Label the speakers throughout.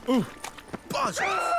Speaker 1: Buzz off!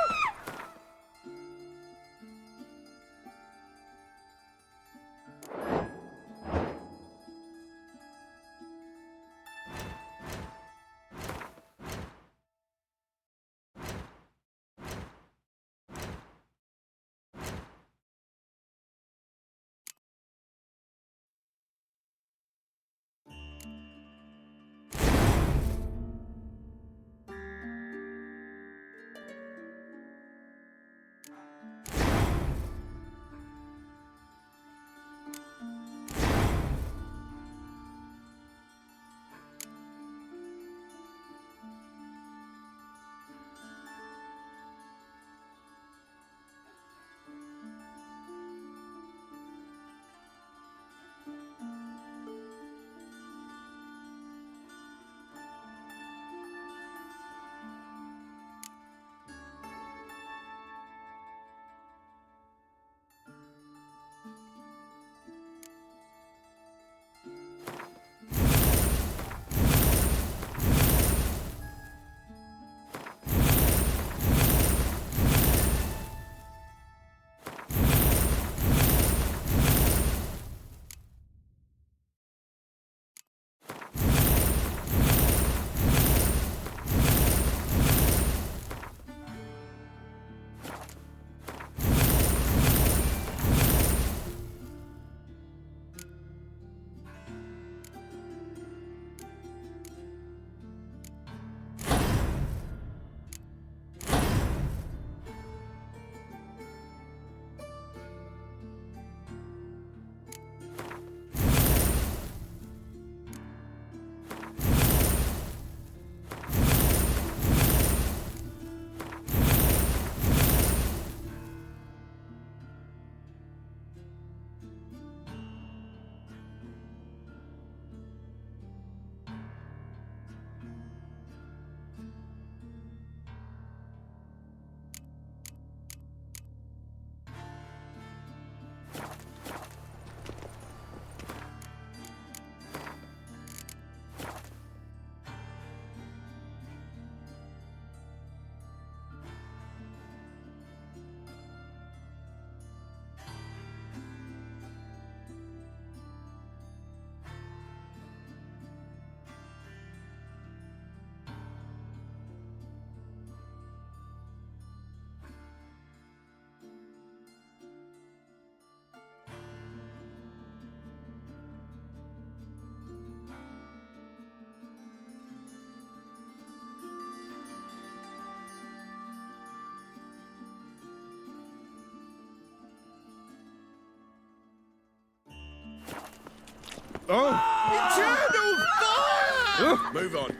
Speaker 2: Oh!
Speaker 1: Eternal fire! Move on.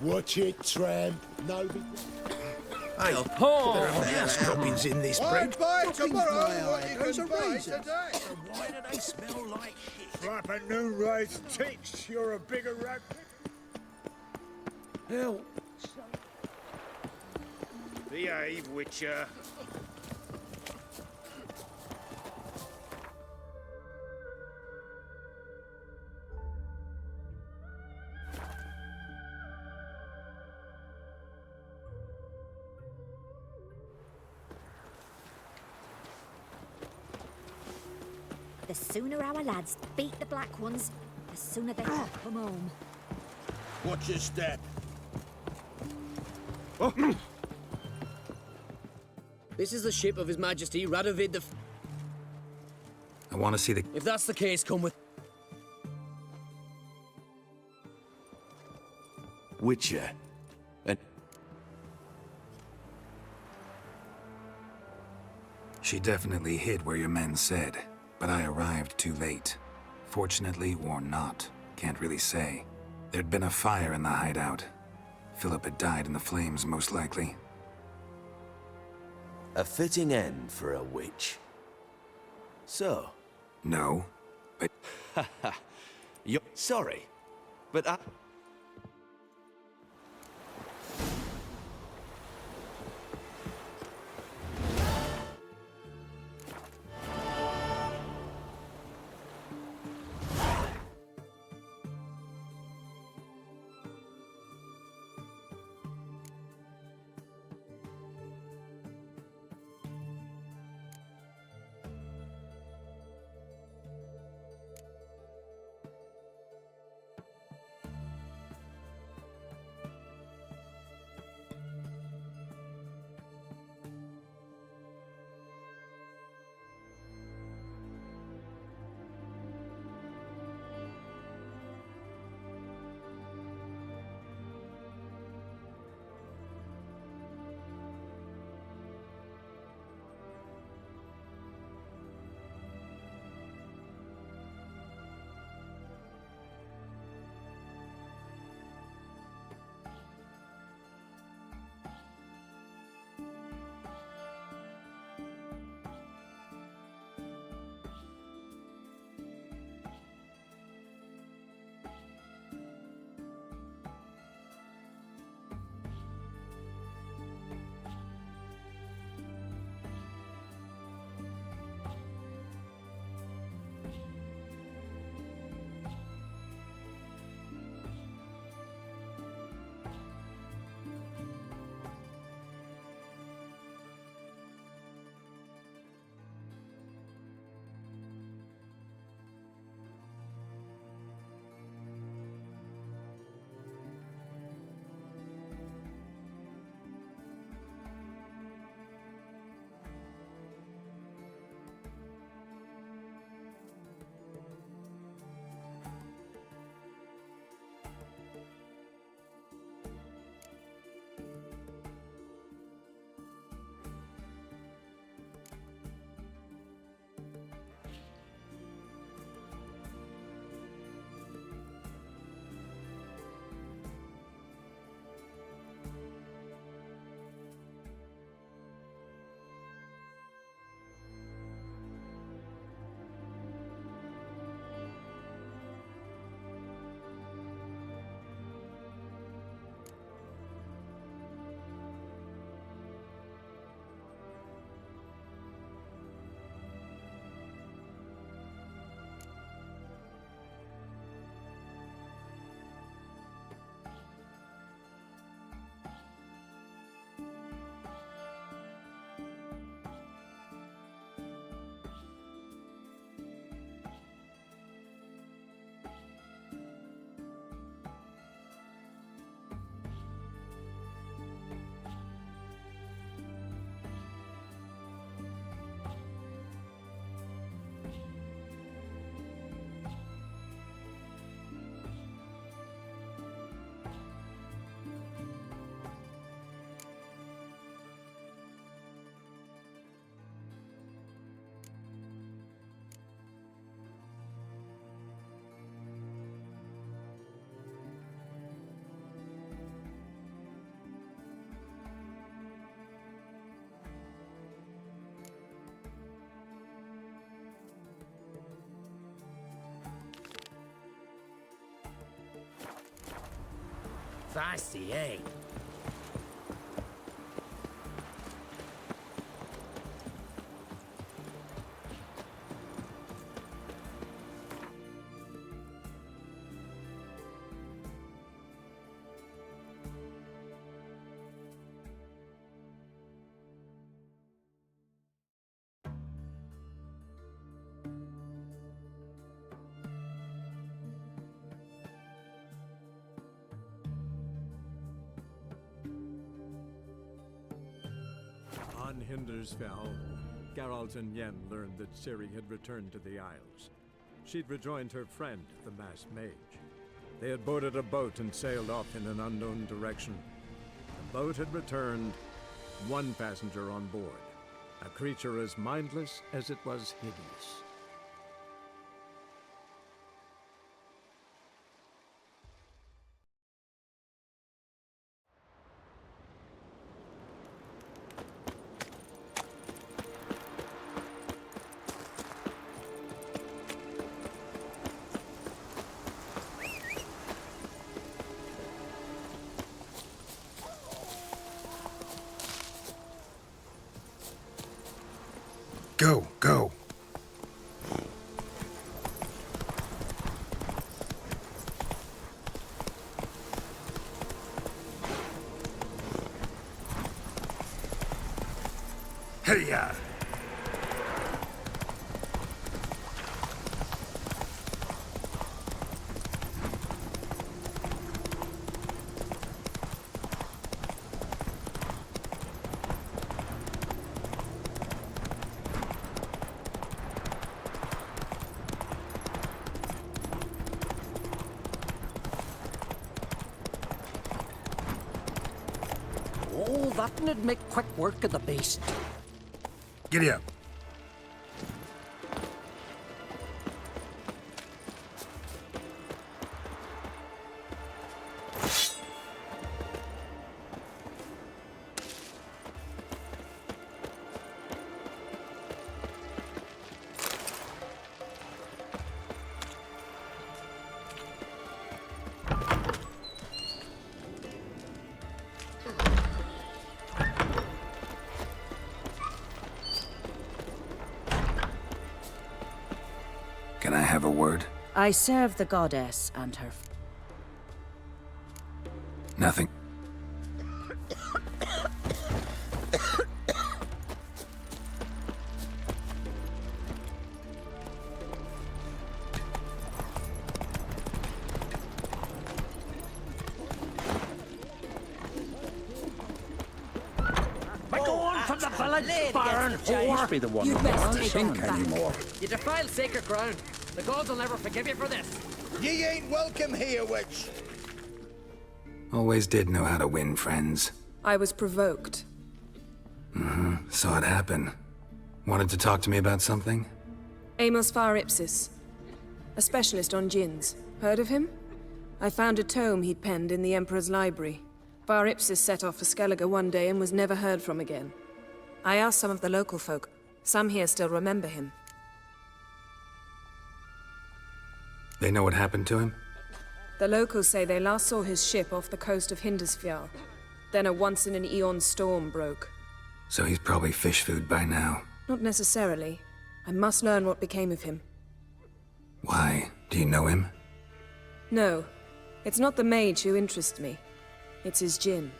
Speaker 3: Watch it, tramp. No big...
Speaker 1: Hey, there are mouse droppings in this bread.
Speaker 2: Buy
Speaker 3: tomorrow
Speaker 2: what you
Speaker 3: Those
Speaker 2: can
Speaker 3: are
Speaker 2: buy
Speaker 3: razors.
Speaker 2: today.
Speaker 1: So why do they smell like shit?
Speaker 2: Slap a new race ticks. You're a bigger rat.
Speaker 1: Hell,
Speaker 2: Behave, Witcher.
Speaker 4: The sooner our lads beat the black ones, the sooner they can come home.
Speaker 3: Watch your step.
Speaker 5: This is the ship of His Majesty Radovid the...
Speaker 6: I want to see the...
Speaker 5: If that's the case, come with...
Speaker 7: Witcher. And
Speaker 6: She definitely hid where your men said, but I arrived too late. Fortunately or not, can't really say. There'd been a fire in the hideout. Philip had died in the flames, most likely.
Speaker 7: a fitting end for a witch. So,
Speaker 6: No, but
Speaker 7: you're sorry, but I...
Speaker 8: Spicy, eh?
Speaker 9: On Hindersfell, Geralt and Yen learned that Ciri had returned to the Isles. She'd rejoined her friend, the masked mage. They had boarded a boat and sailed off in an unknown direction. The boat had returned, one passenger on board, a creature as mindless as it was hideous.
Speaker 6: Go, go. Hey-ya!
Speaker 8: Oh, that'd make quick work of the beast.
Speaker 6: Giddy up. Can I have a word?
Speaker 10: I serve the goddess and her...
Speaker 6: Nothing.
Speaker 8: From the village, Baron whore!
Speaker 5: Be the one
Speaker 10: You
Speaker 5: that
Speaker 10: best
Speaker 5: won't
Speaker 10: take
Speaker 5: sing
Speaker 10: it back.
Speaker 5: anymore.
Speaker 8: You defile sacred ground. The gods will never forgive you for this.
Speaker 1: Ye ain't welcome here, witch.
Speaker 6: Always did know how to win friends.
Speaker 11: I was provoked.
Speaker 6: Saw it happen. Wanted to talk to me about something?
Speaker 11: Amos Far Ipsis, a specialist on djinns. Heard of him? I found a tome he'd penned in the Emperor's library. Far Ipsis set off for Skellige one day and was never heard from again. I asked some of the local folk. Some here still remember him.
Speaker 6: They know what happened to him?
Speaker 11: The locals say they last saw his ship off the coast of Hindersfjall. Then a once-in-an-eon storm broke.
Speaker 6: So he's probably fish food by now.
Speaker 11: Not necessarily. I must learn what became of him.
Speaker 6: Why? Do you know him?
Speaker 11: No, it's not the mage who interests me. It's his djinn.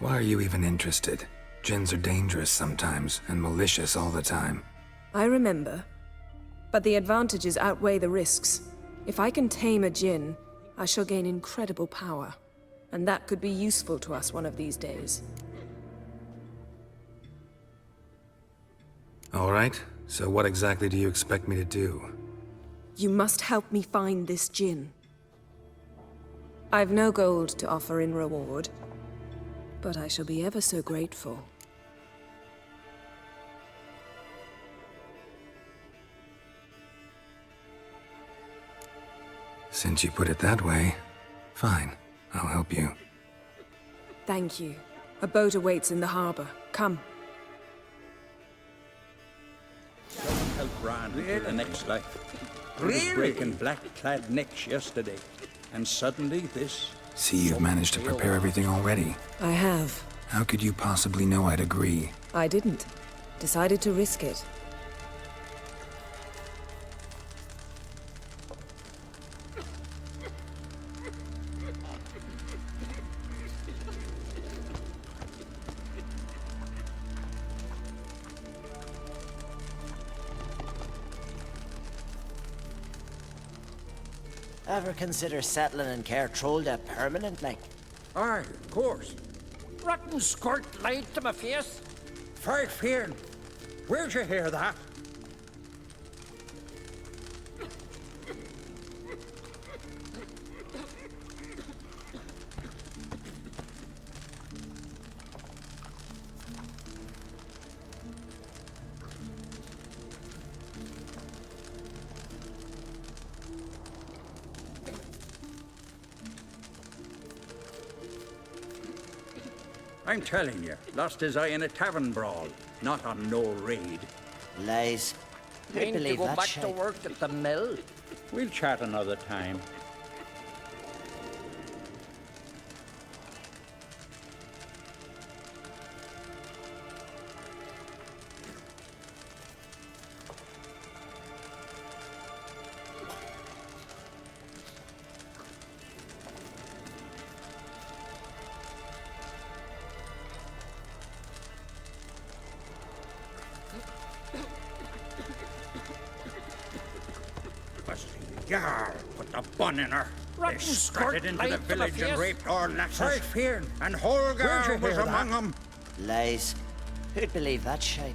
Speaker 6: Why are you even interested? Djinns are dangerous sometimes, and malicious all the time.
Speaker 11: I remember. But the advantages outweigh the risks. If I can tame a djinn, I shall gain incredible power. And that could be useful to us one of these days.
Speaker 6: All right, so what exactly do you expect me to do?
Speaker 11: You must help me find this djinn. I've no gold to offer in reward, but I shall be ever so grateful.
Speaker 6: Since you put it that way, fine, I'll help you.
Speaker 11: Thank you. A boat awaits in the harbor. Come.
Speaker 1: Help Brian.
Speaker 12: man into the next life. He was breaking black-clad necks yesterday, and suddenly this...
Speaker 6: See, you've managed to prepare everything already.
Speaker 11: I have.
Speaker 6: How could you possibly know I'd agree?
Speaker 11: I didn't. Decided to risk it.
Speaker 13: Ever consider settling in Cairtrolda permanently?
Speaker 12: Aye, of course.
Speaker 8: Rotten skirt laid to my face.
Speaker 12: Five here. Where'd you hear that? I'm telling you, lost his eye in a tavern brawl, not on no raid.
Speaker 13: Lies. Who'd
Speaker 8: Mean to
Speaker 13: believe
Speaker 8: go
Speaker 13: that
Speaker 8: back
Speaker 13: shite?
Speaker 8: to work at the mill?
Speaker 12: We'll chat another time. Yar, put the bun in her. They strutted into the village and raped our lasses. And Holger was among them.
Speaker 13: Lies. Who'd believe that shite?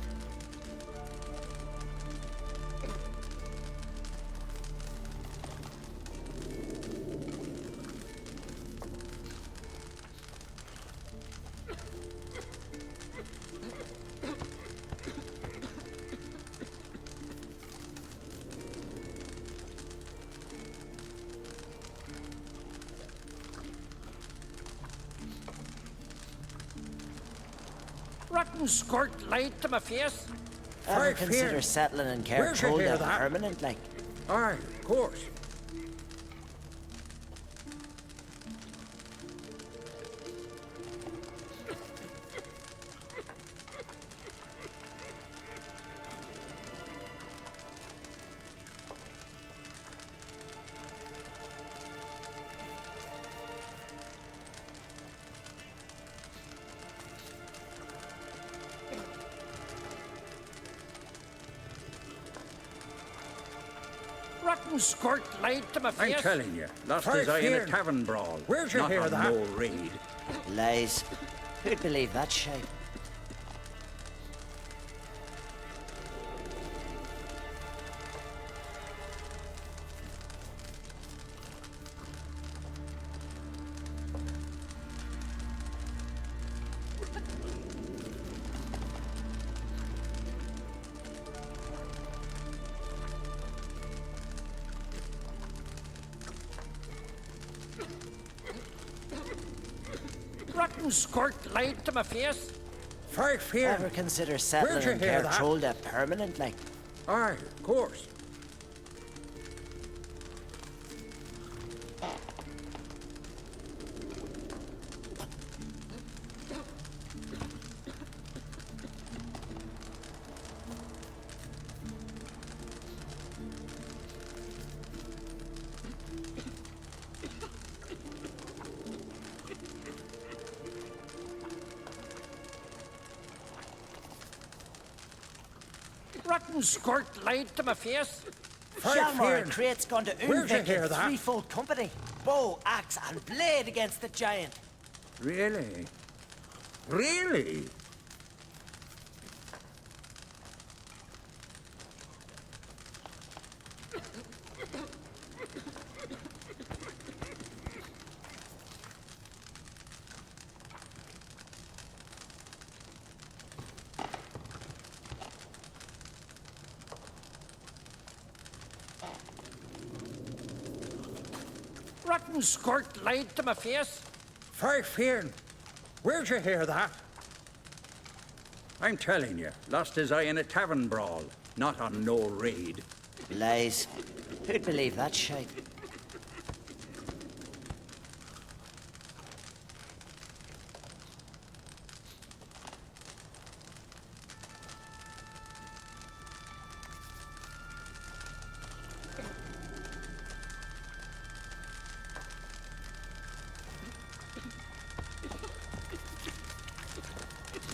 Speaker 8: Rotten skirt laid to my face.
Speaker 13: Ever consider settling in Cairtrolda permanently?
Speaker 12: Aye, of course.
Speaker 8: Rotten skirt laid to my face.
Speaker 12: I'm telling you, lost his eye in a tavern brawl. Where'd you hear that? No raid.
Speaker 13: Lies. Who'd believe that shite?
Speaker 8: Rotten skirt laid to my face.
Speaker 12: Five here.
Speaker 13: Ever consider settling in Cairtrolda permanently?
Speaker 12: Aye, of course.
Speaker 8: Rotten skirt laid to my face.
Speaker 13: Shalmar and Crate's gone to
Speaker 12: Where'd you hear
Speaker 13: Unvik in
Speaker 12: that?
Speaker 13: threefold company. Bow, axe, and blade against the giant.
Speaker 12: Really? Really?
Speaker 8: Rotten skirt laid to my face.
Speaker 12: Five here. Where'd you hear that? I'm telling you, lost his eye in a tavern brawl, not on no raid.
Speaker 13: Lies. Who'd believe that shite?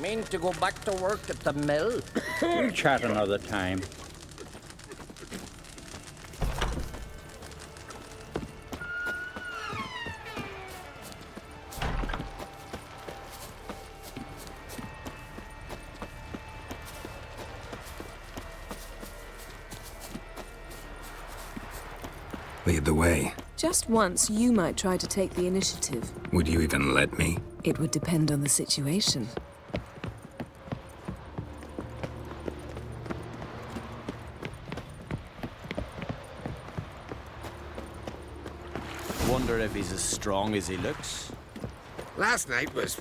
Speaker 7: Mean to go back to work at the mill?
Speaker 12: We'll chat another time.
Speaker 6: Lead the way.
Speaker 11: Just once, you might try to take the initiative.
Speaker 6: Would you even let me?
Speaker 11: It would depend on the situation.
Speaker 7: Wonder if he's as strong as he looks.
Speaker 1: Last night was...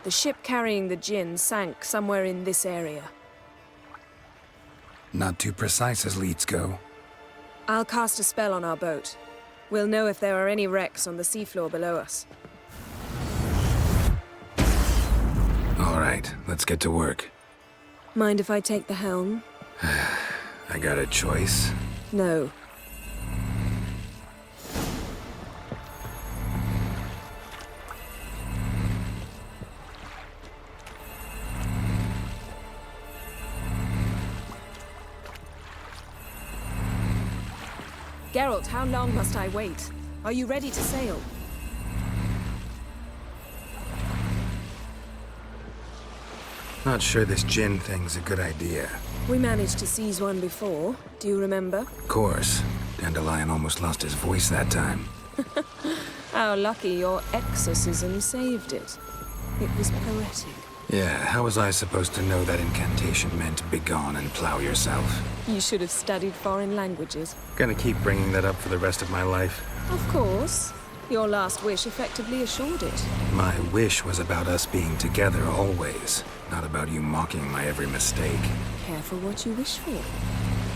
Speaker 11: The ship carrying the gin sank somewhere in this area.
Speaker 6: Not too precise as leads go.
Speaker 11: I'll cast a spell on our boat. We'll know if there are any wrecks on the seafloor below us.
Speaker 6: All right, let's get to work.
Speaker 11: Mind if I take the helm?
Speaker 6: I got a choice.
Speaker 11: No. Geralt, how long must I wait? Are you ready to sail?
Speaker 6: Not sure this gin thing's a good idea.
Speaker 11: We managed to seize one before. Do you remember?
Speaker 6: Of course. Dandelion almost lost his voice that time.
Speaker 11: How lucky your exorcism saved it. It was poetic.
Speaker 6: Yeah, how was I supposed to know that incantation meant begone and plow yourself?
Speaker 11: You should have studied foreign languages.
Speaker 6: Gonna keep bringing that up for the rest of my life.
Speaker 11: Of course. Your last wish effectively assured it.
Speaker 6: My wish was about us being together always, not about you mocking my every mistake.
Speaker 11: Careful what you wish for.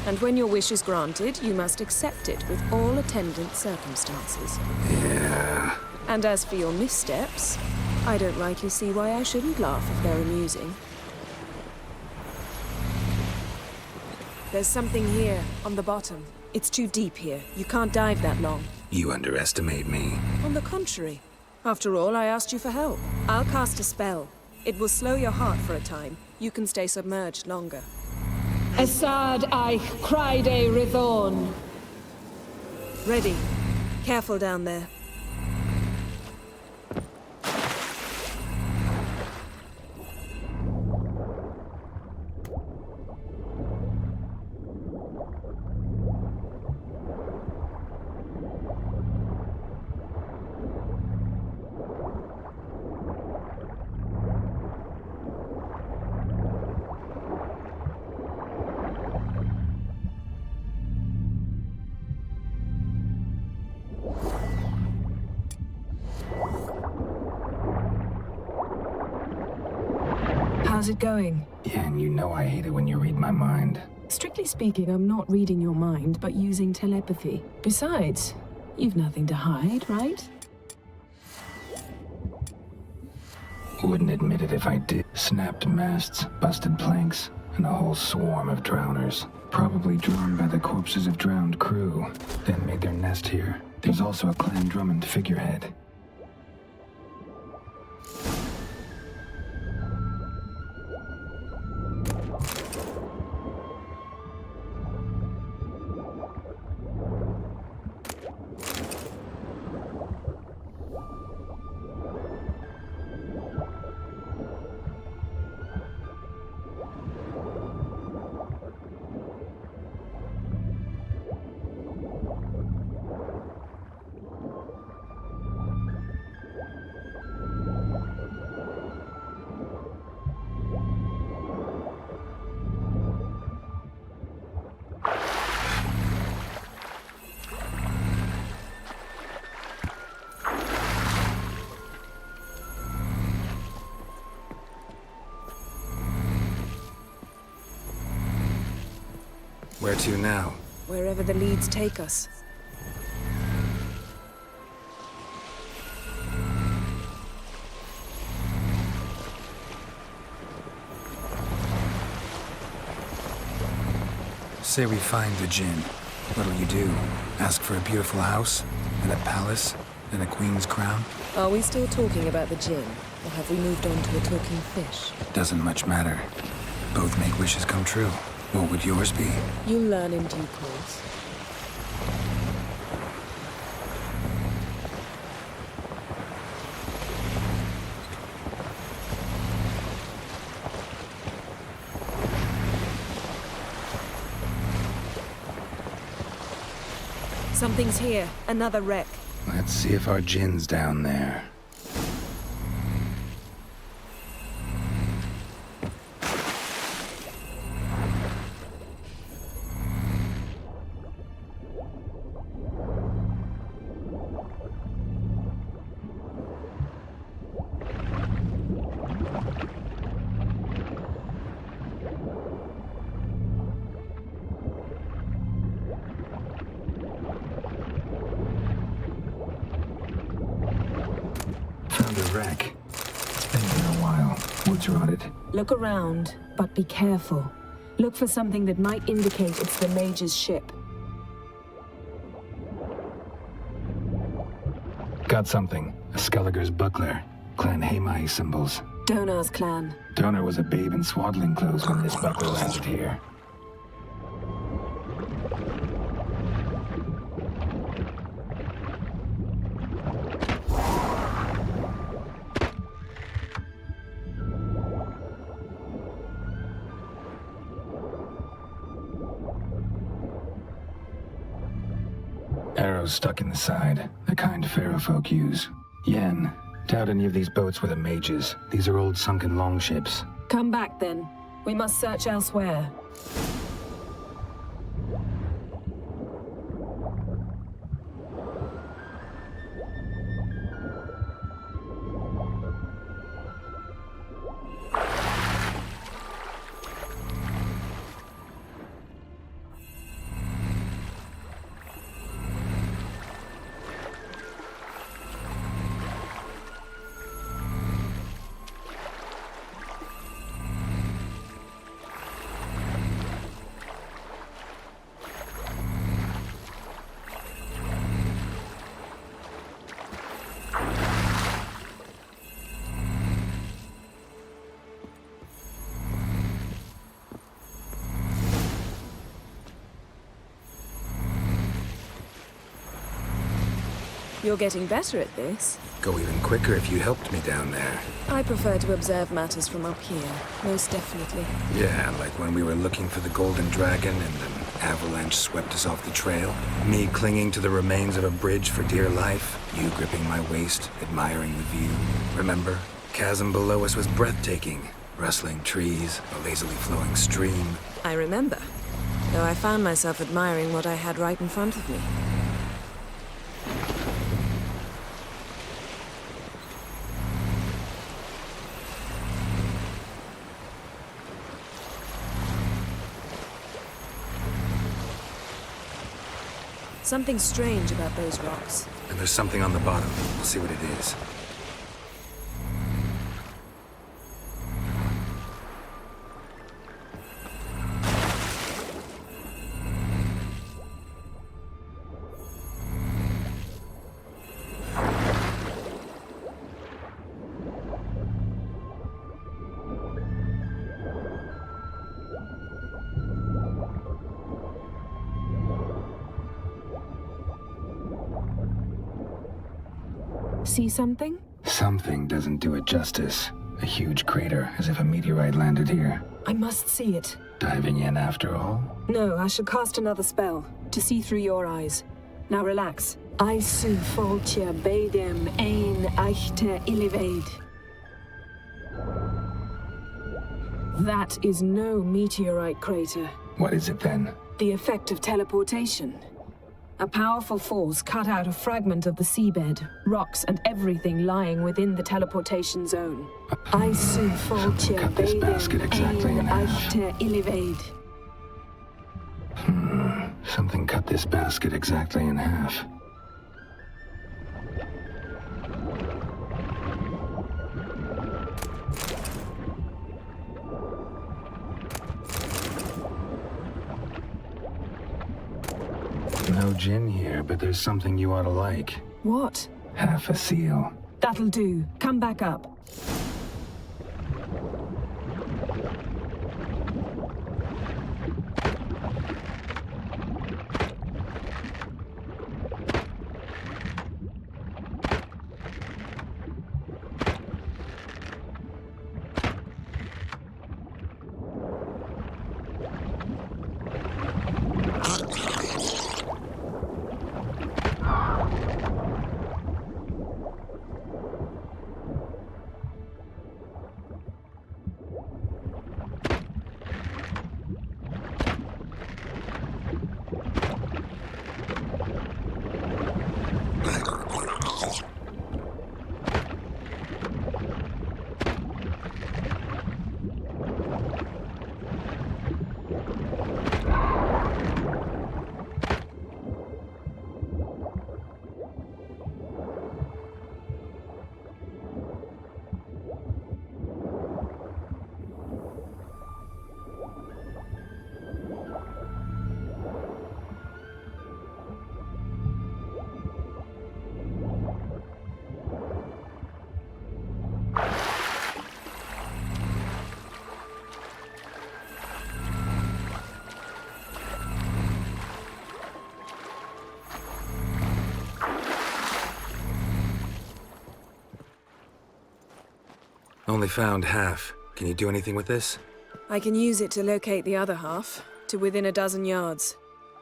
Speaker 11: And when your wish is granted, you must accept it with all attendant circumstances.
Speaker 6: Yeah.
Speaker 11: And as for your missteps, I don't rightly see why I shouldn't laugh if they're amusing. There's something here, on the bottom. It's too deep here. You can't dive that long.
Speaker 6: You underestimate me.
Speaker 11: On the contrary. After all, I asked you for help. I'll cast a spell. It will slow your heart for a time. You can stay submerged longer.
Speaker 14: Assad eich Criade Rithorn.
Speaker 11: Ready. Careful down there.
Speaker 14: How's it going?
Speaker 6: Yeah, and you know I hate it when you read my mind.
Speaker 14: Strictly speaking, I'm not reading your mind, but using telepathy. Besides, you've nothing to hide, right?
Speaker 6: Wouldn't admit it if I did. Snapped masts, busted planks, and a whole swarm of drowners. Probably drawn by the corpses of drowned crew, then made their nest here. There's also a Clan Drummond figurehead. Where to now?
Speaker 11: Wherever the leads take us.
Speaker 6: Say we find the Jinn. What'll you do? Ask for a beautiful house? And a palace? And a queen's crown?
Speaker 11: Are we still talking about the Jinn? Or have we moved on to a talking fish?
Speaker 6: Doesn't much matter. Both make wishes come true. What would yours be?
Speaker 11: You'll learn in due course. Something's here. Another wreck.
Speaker 6: Let's see if our Jinn's down there. Wreck. It's been there a while. What's rotted?
Speaker 14: Look around, but be careful. Look for something that might indicate it's the Mage's ship.
Speaker 6: Got something. A Skelliger's buckler. Clan Hamai symbols.
Speaker 14: Donar's clan.
Speaker 6: Donar was a babe in swaddling clothes when this buckler landed here. Arrows stuck in the side, the kind Pharaoh folk use. Yen, doubt any of these boats were the Mages. These are old sunken longships.
Speaker 14: Come back then. We must search elsewhere.
Speaker 11: You're getting better at this.
Speaker 6: Go even quicker if you helped me down there.
Speaker 11: I prefer to observe matters from up here, most definitely.
Speaker 6: Yeah, like when we were looking for the Golden Dragon and an avalanche swept us off the trail. Me clinging to the remains of a bridge for dear life. You gripping my waist, admiring the view. Remember? Chasm below us was breathtaking. Rustling trees, a lazily flowing stream.
Speaker 11: I remember, though I found myself admiring what I had right in front of me. Something strange about those rocks.
Speaker 6: And there's something on the bottom. We'll see what it is.
Speaker 14: See something?
Speaker 6: Something doesn't do it justice. A huge crater, as if a meteorite landed here.
Speaker 14: I must see it.
Speaker 6: Diving in after all?
Speaker 14: No, I shall cast another spell, to see through your eyes. Now relax. Aisu foltia beidem ein eichte illivaid. That is no meteorite crater.
Speaker 6: What is it then?
Speaker 14: The effect of teleportation. A powerful force cut out a fragment of the seabed, rocks and everything lying within the teleportation zone. Aisu foltia
Speaker 6: Cut this basket exactly in half.
Speaker 14: illivaid.
Speaker 6: Something cut this basket exactly in half. No gin here, but there's something you ought to like.
Speaker 14: What?
Speaker 6: Half a seal.
Speaker 14: That'll do. Come back up.
Speaker 6: Only found half. Can you do anything with this?
Speaker 11: I can use it to locate the other half, to within a dozen yards.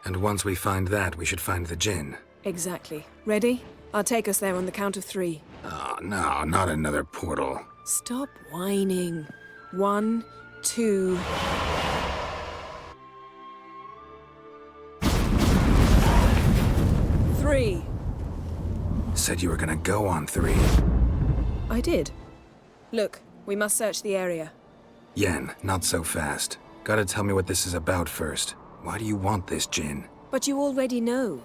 Speaker 6: And once we find that, we should find the gin.
Speaker 11: Exactly. Ready? I'll take us there on the count of 3.
Speaker 6: Oh, no, not another portal.
Speaker 11: Stop whining. 1, 2... Three.
Speaker 6: Said you were gonna go on 3.
Speaker 11: I did. Look, we must search the area.
Speaker 6: Yen, not so fast. Gotta tell me what this is about first. Why do you want this gin?
Speaker 11: But you already know.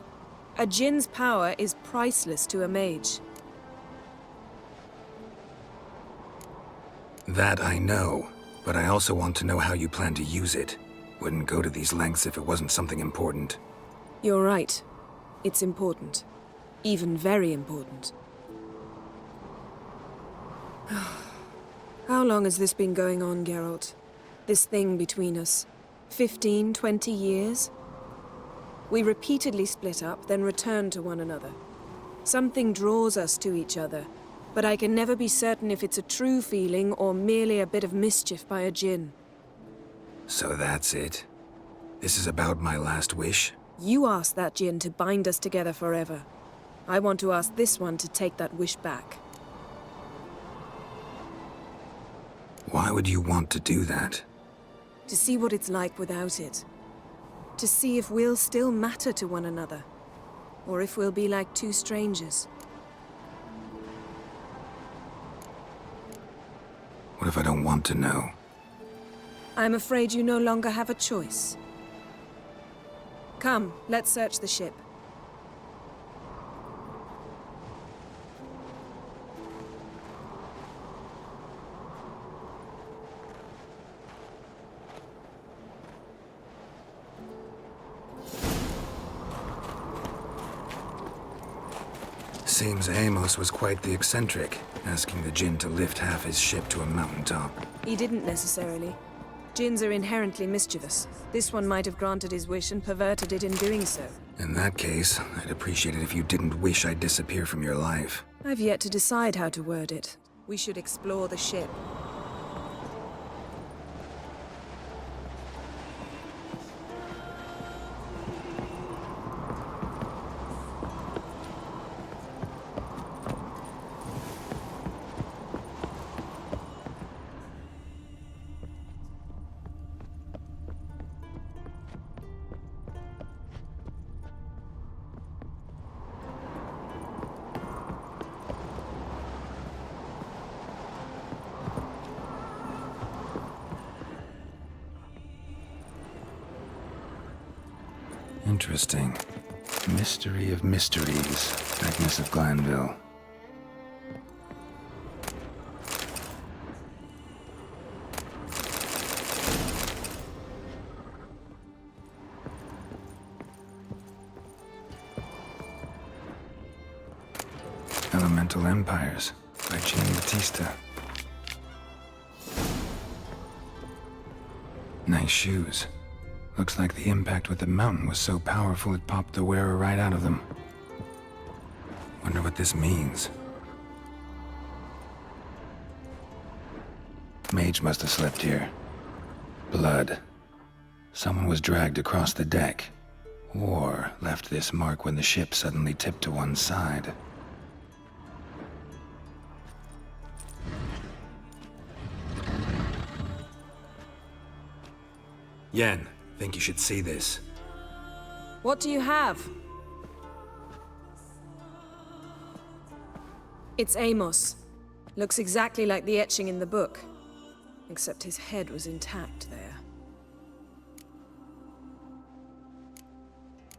Speaker 11: A djinn's power is priceless to a mage.
Speaker 6: That I know, but I also want to know how you plan to use it. Wouldn't go to these lengths if it wasn't something important.
Speaker 11: You're right. It's important. Even very important. How long has this been going on, Geralt? This thing between us? 15, 20 years? We repeatedly split up, then returned to one another. Something draws us to each other, but I can never be certain if it's a true feeling or merely a bit of mischief by a djinn.
Speaker 6: So that's it? This is about my last wish?
Speaker 11: You asked that djinn to bind us together forever. I want to ask this one to take that wish back.
Speaker 6: Why would you want to do that?
Speaker 11: To see what it's like without it. To see if we'll still matter to one another. Or if we'll be like two strangers.
Speaker 6: What if I don't want to know?
Speaker 11: I'm afraid you no longer have a choice. Come, let's search the ship.
Speaker 6: Seems Amos was quite the eccentric, asking the djinn to lift half his ship to a mountaintop.
Speaker 11: He didn't necessarily. Djinns are inherently mischievous. This one might have granted his wish and perverted it in doing so.
Speaker 6: In that case, I'd appreciate it if you didn't wish I'd disappear from your life.
Speaker 11: I've yet to decide how to word it. We should explore the ship.
Speaker 6: Interesting. Mystery of mysteries. Agnes of Glanville. Elemental Empires by Jean Batista. Nice shoes. Looks like the impact with the mountain was so powerful it popped the wearer right out of them. Wonder what this means. Mage must have slept here. Blood. Someone was dragged across the deck. Or left this mark when the ship suddenly tipped to one side. Yen, think you should see this.
Speaker 11: What do you have? It's Amos. Looks exactly like the etching in the book. Except his head was intact there.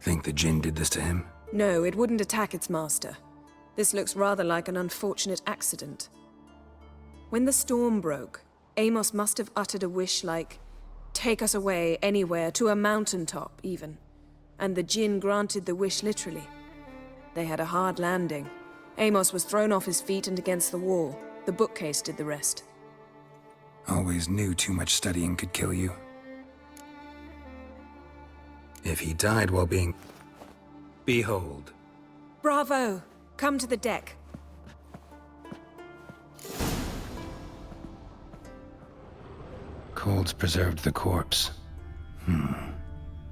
Speaker 6: Think the Jinn did this to him?
Speaker 11: No, it wouldn't attack its master. This looks rather like an unfortunate accident. When the storm broke, Amos must have uttered a wish like, "Take us away, anywhere, to a mountaintop, even." And the Jinn granted the wish literally. They had a hard landing. Amos was thrown off his feet and against the wall. The bookcase did the rest.
Speaker 6: Always knew too much studying could kill you. If he died while being... Behold.
Speaker 11: Bravo! Come to the deck.
Speaker 6: Colds preserved the corpse.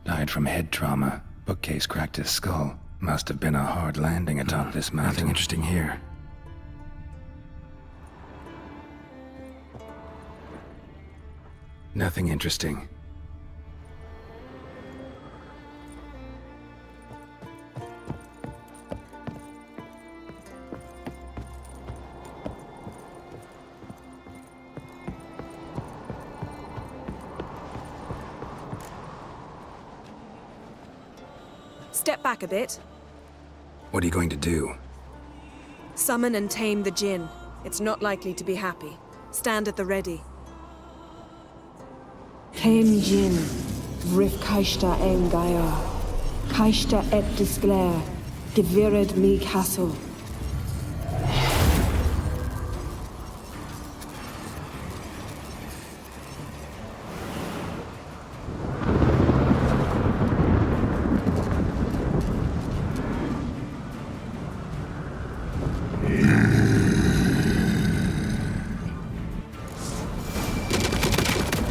Speaker 6: Died from head trauma. Bookcase cracked his skull. Must have been a hard landing atop this mountain. Nothing interesting here. Nothing interesting.
Speaker 11: Step back a bit.
Speaker 6: What are you going to do?
Speaker 11: Summon and tame the Jinn. It's not likely to be happy. Stand at the ready.
Speaker 14: Tame Jinn, Rif Kaishta en Gaia, Kaishta et Disglair, Gevirid mi Castle.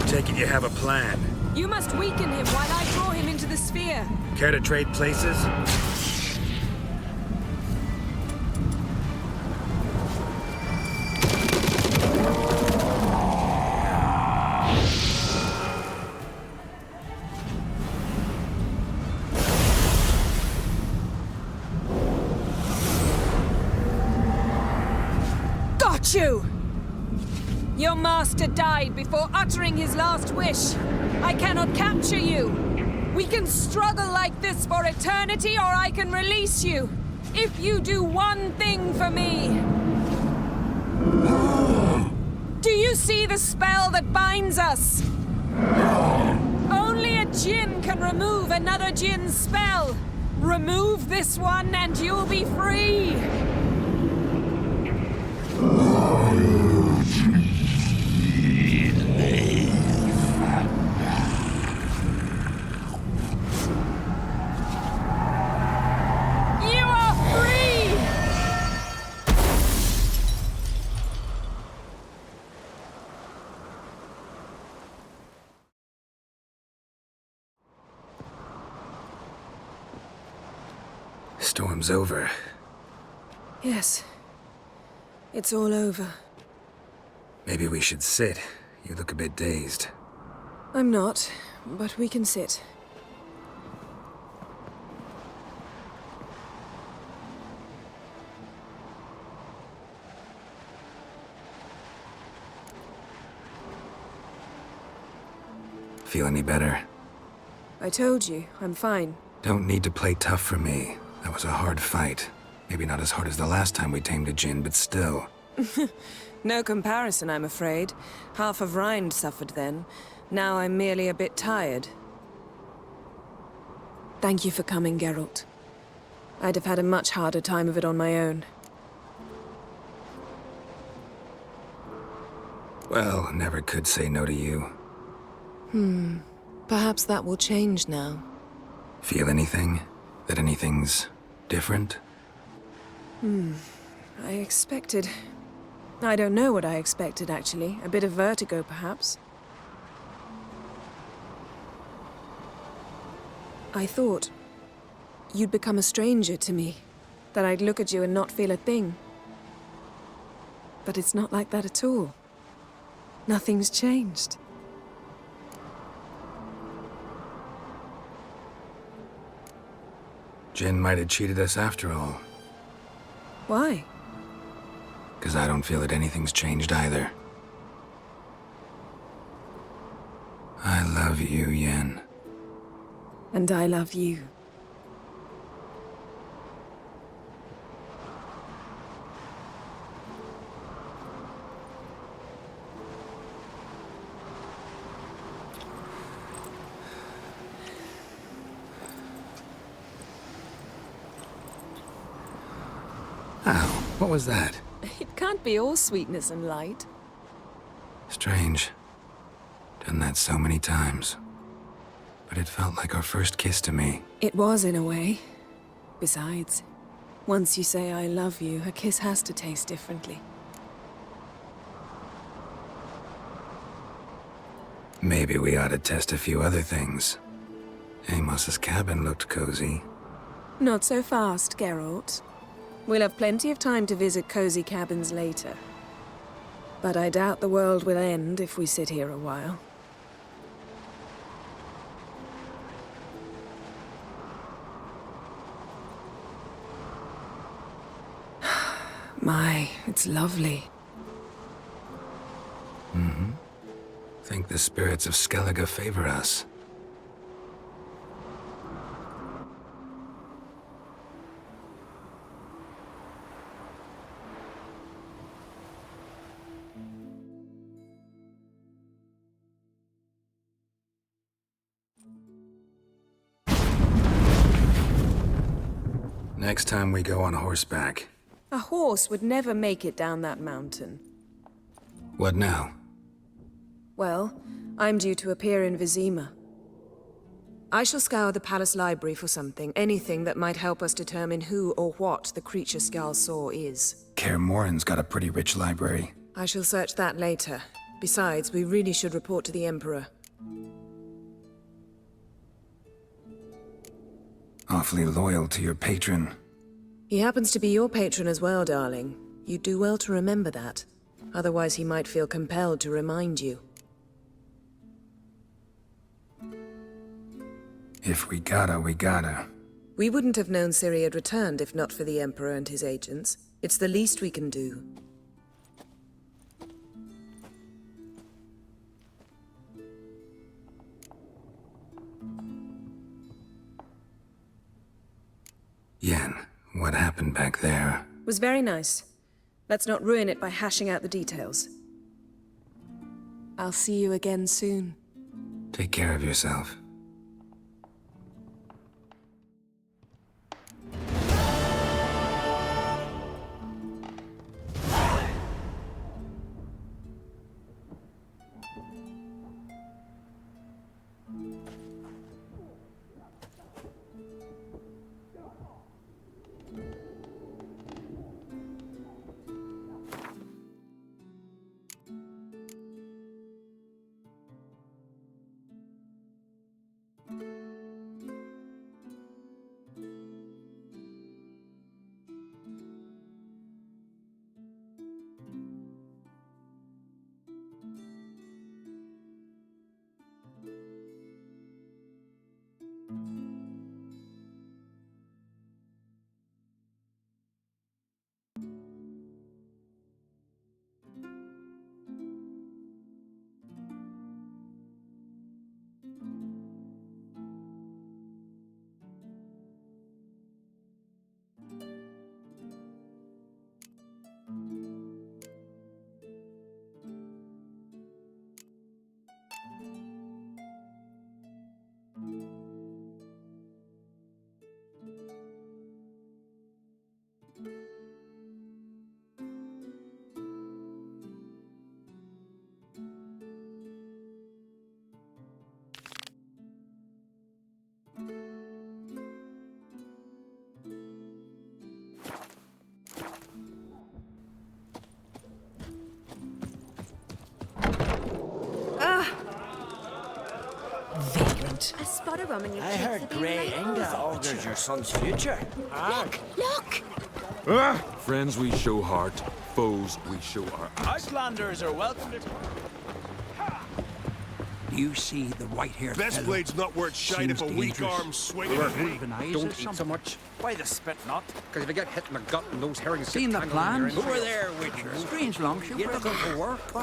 Speaker 6: Take it you have a plan.
Speaker 11: You must weaken him while I draw him into the sphere.
Speaker 6: Care to trade places?
Speaker 11: Got you! Your master died before uttering his last wish. I cannot capture you. We can struggle like this for eternity, or I can release you. If you do one thing for me. Do you see the spell that binds us? Only a Jinn can remove another Jinn's spell. Remove this one and you'll be free.
Speaker 6: Storm's over.
Speaker 11: Yes. It's all over.
Speaker 6: Maybe we should sit. You look a bit dazed.
Speaker 11: I'm not, but we can sit.
Speaker 6: Feel any better?
Speaker 11: I told you, I'm fine.
Speaker 6: Don't need to play tough for me. That was a hard fight. Maybe not as hard as the last time we tamed a djinn, but still.
Speaker 11: No comparison, I'm afraid. Half of Rind suffered then. Now I'm merely a bit tired. Thank you for coming, Geralt. I'd have had a much harder time of it on my own.
Speaker 6: Well, never could say no to you.
Speaker 11: Perhaps that will change now.
Speaker 6: Feel anything? That anything's different?
Speaker 11: I expected... I don't know what I expected, actually. A bit of vertigo, perhaps. I thought you'd become a stranger to me. That I'd look at you and not feel a thing. But it's not like that at all. Nothing's changed.
Speaker 6: Jinn might have cheated us after all.
Speaker 11: Why?
Speaker 6: 'Cause I don't feel that anything's changed either. I love you, Yen.
Speaker 11: And I love you.
Speaker 6: Ow, what was that?
Speaker 11: It can't be all sweetness and light.
Speaker 6: Strange. Done that so many times. But it felt like our first kiss to me.
Speaker 11: It was, in a way. Besides, once you say I love you, a kiss has to taste differently.
Speaker 6: Maybe we ought to test a few other things. Amos's cabin looked cozy.
Speaker 11: Not so fast, Geralt. We'll have plenty of time to visit cozy cabins later. But I doubt the world will end if we sit here a while. My, it's lovely.
Speaker 6: Think the spirits of Skellige favor us. Next time we go on horseback.
Speaker 11: A horse would never make it down that mountain.
Speaker 6: What now?
Speaker 11: Well, I'm due to appear in Vizima. I shall scour the palace library for something, anything that might help us determine who or what the creature Skjal saw is.
Speaker 6: Kaer Morhen's got a pretty rich library.
Speaker 11: I shall search that later. Besides, we really should report to the Emperor.
Speaker 6: Awfully loyal to your patron.
Speaker 11: He happens to be your patron as well, darling. You'd do well to remember that. Otherwise, he might feel compelled to remind you.
Speaker 6: If we gotta, we gotta.
Speaker 11: We wouldn't have known Ciri had returned if not for the Emperor and his agents. It's the least we can do.
Speaker 6: Yen, what happened back there?
Speaker 11: Was very nice. Let's not ruin it by hashing out the details. I'll see you again soon.
Speaker 6: Take care of yourself.
Speaker 14: right.
Speaker 4: A spot of rum in your
Speaker 13: I
Speaker 4: cheeks
Speaker 13: heard
Speaker 4: would be
Speaker 13: Grey
Speaker 4: late.
Speaker 13: Inga augurs your son's future.
Speaker 4: Look!
Speaker 15: Friends we show heart, foes we show our eyes.
Speaker 7: Outlanders are welcome to...
Speaker 12: You see the white-haired
Speaker 1: Best
Speaker 12: fellow?
Speaker 1: blade's not worth shite if a
Speaker 12: Seems
Speaker 1: weak
Speaker 12: dangerous.
Speaker 1: arm swinging
Speaker 12: Or
Speaker 1: at me.
Speaker 12: even eyes
Speaker 2: Don't
Speaker 12: or
Speaker 2: eat so
Speaker 12: something.
Speaker 2: much,
Speaker 7: Why the spit not?
Speaker 2: because if you get hit in the gut and those herrings get
Speaker 12: Seen the
Speaker 2: tangled in your
Speaker 12: plans?
Speaker 2: entrails.
Speaker 5: Who are there, Witcher?
Speaker 12: Strange long shoot.
Speaker 5: You looking for work?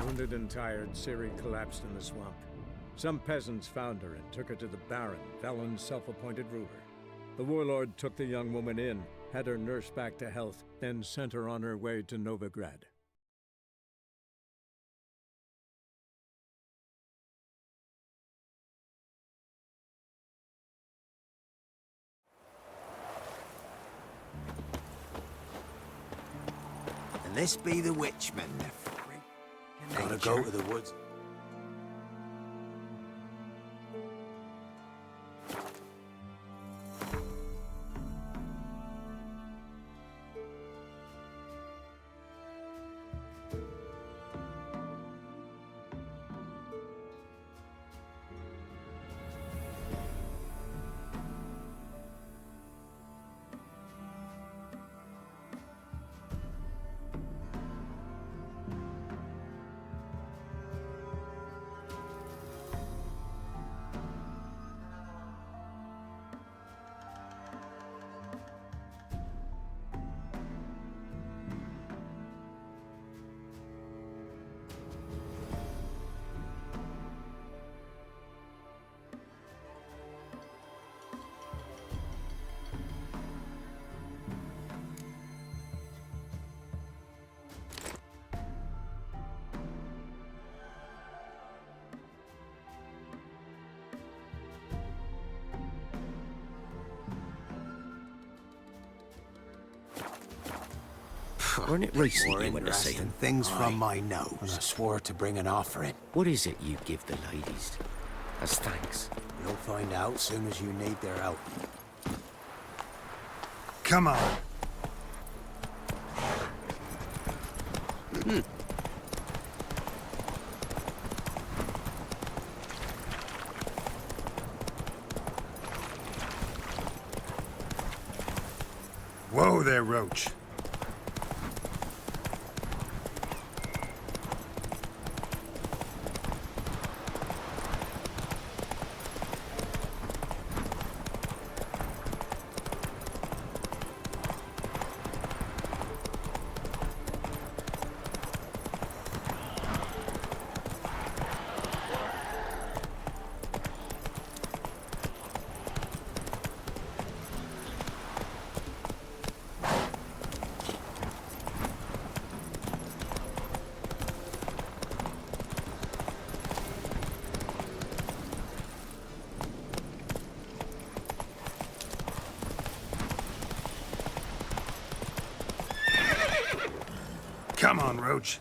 Speaker 9: Wounded and tired, Ciri collapsed in the swamp. Some peasants found her and took her to the Baron, Valen's self-appointed ruler. The warlord took the young woman in, had her nursed back to health, then sent her on her way to Novigrad.
Speaker 7: And this be the witchman. Gotta go to the woods.
Speaker 1: Weren't it recently
Speaker 7: More
Speaker 1: when they say
Speaker 7: interesting things from my nose. When I swore to bring an offering.
Speaker 1: What is it you give the ladies as thanks?
Speaker 7: You'll find out soon as you need their help.
Speaker 6: Come on. Whoa there, Roach. Come on, Roach.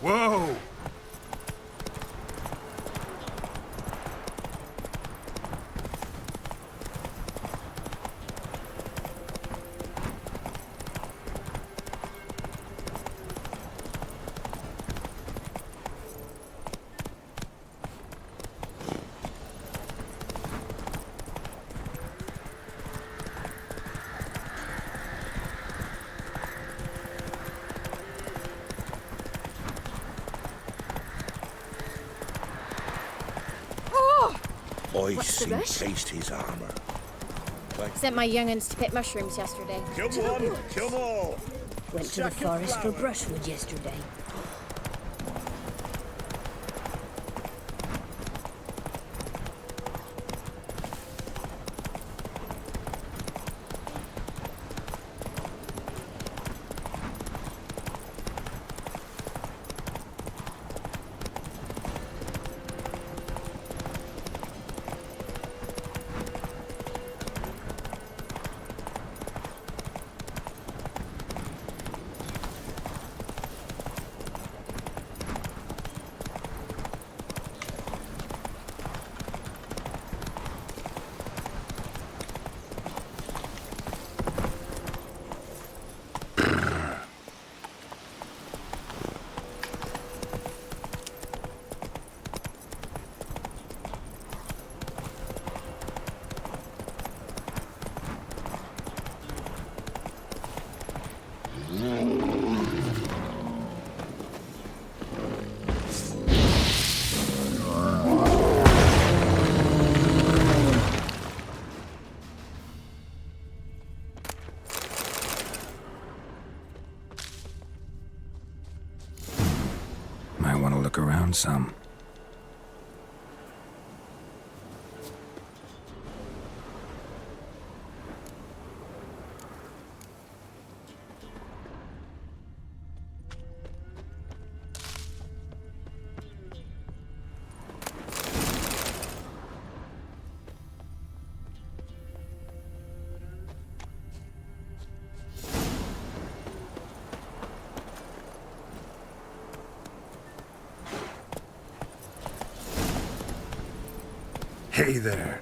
Speaker 6: Whoa!
Speaker 4: What's the rush?
Speaker 3: taste his armor.
Speaker 4: Sent my young'uns to pick mushrooms yesterday.
Speaker 3: Come on!
Speaker 4: Went to the forest for brushwood yesterday.
Speaker 6: Might want to look around some. Hey there.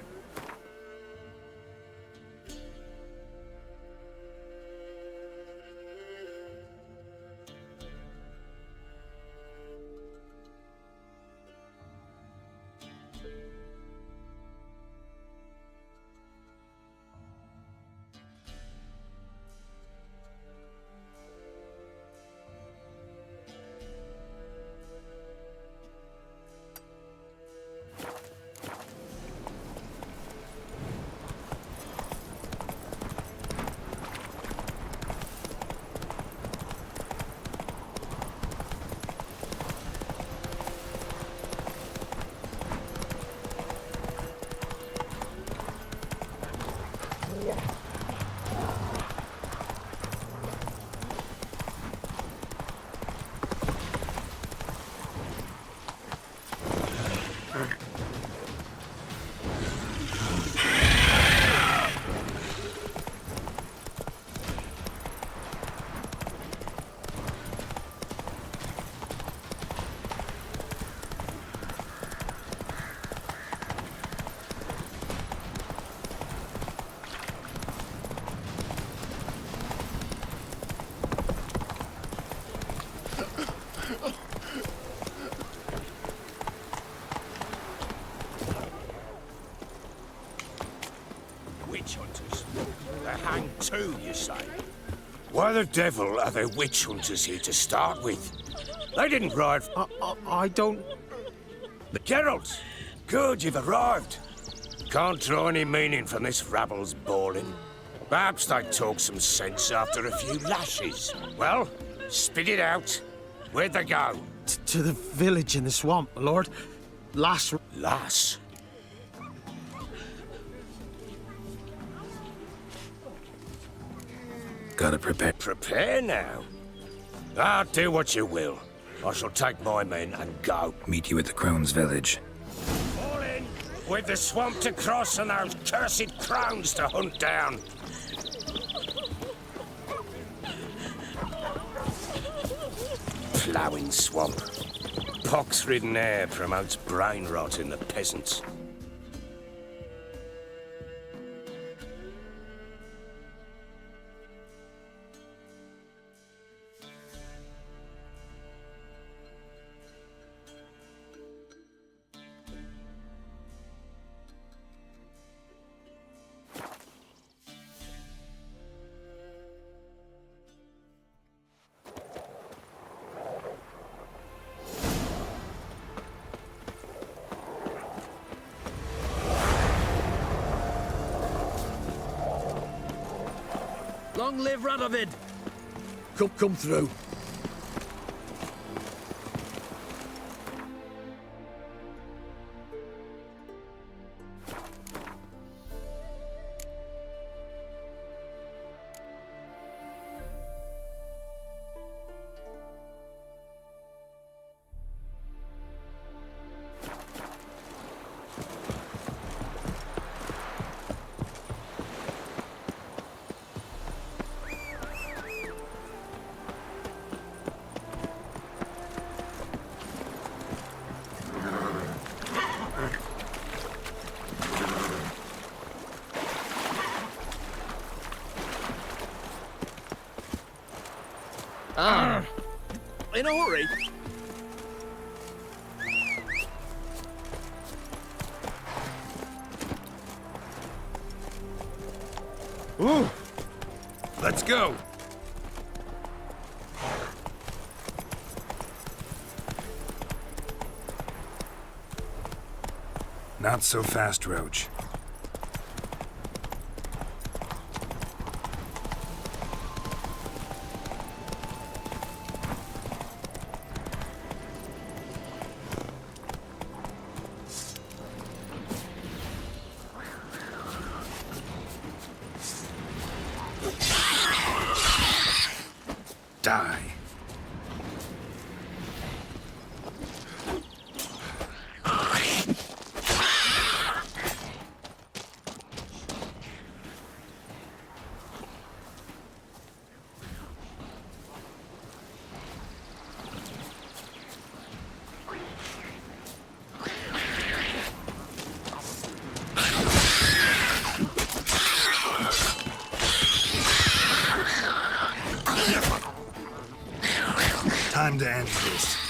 Speaker 3: Witch hunters. They hang too, you say? Why the devil are there witch hunters here to start with? They didn't ride. I don't. The Geralt! Good, you've arrived. Can't draw any meaning from this rabble's bawling. Perhaps they'd talk some sense after a few lashes. Well, spit it out. Where'd they go?
Speaker 16: To the village in the swamp, my lord. Lass.
Speaker 6: Gotta prepare.
Speaker 3: Prepare now? Ah, do what you will. I shall take my men and go.
Speaker 6: Meet you at the Crone's village.
Speaker 3: Fall in! With the swamp to cross and those cursed crones to hunt down. Ploughing swamp. Pox-ridden air promotes brain rot in the peasants.
Speaker 5: Long live Radovid!
Speaker 1: Come through.
Speaker 5: In a hurry?
Speaker 3: Ooh. Let's go.
Speaker 6: Not so fast, Roach. Die. Time to end this.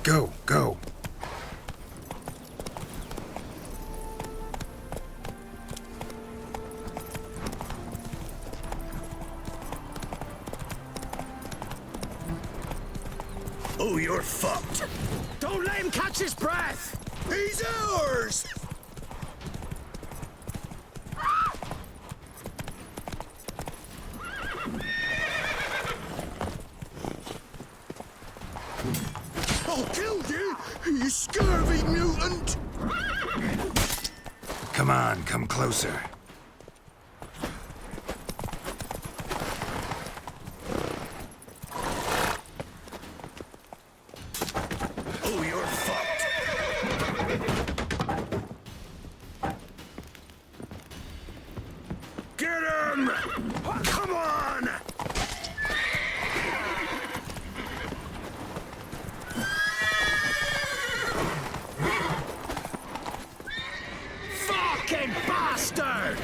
Speaker 6: Go, go.
Speaker 3: Oh, you're fucked. Don't let him catch his breath. He's ours. I'll kill you, you scurvy mutant!
Speaker 6: Come on, come closer.
Speaker 3: Oh, you're fucked. Get him! Come on! Fucking bastard!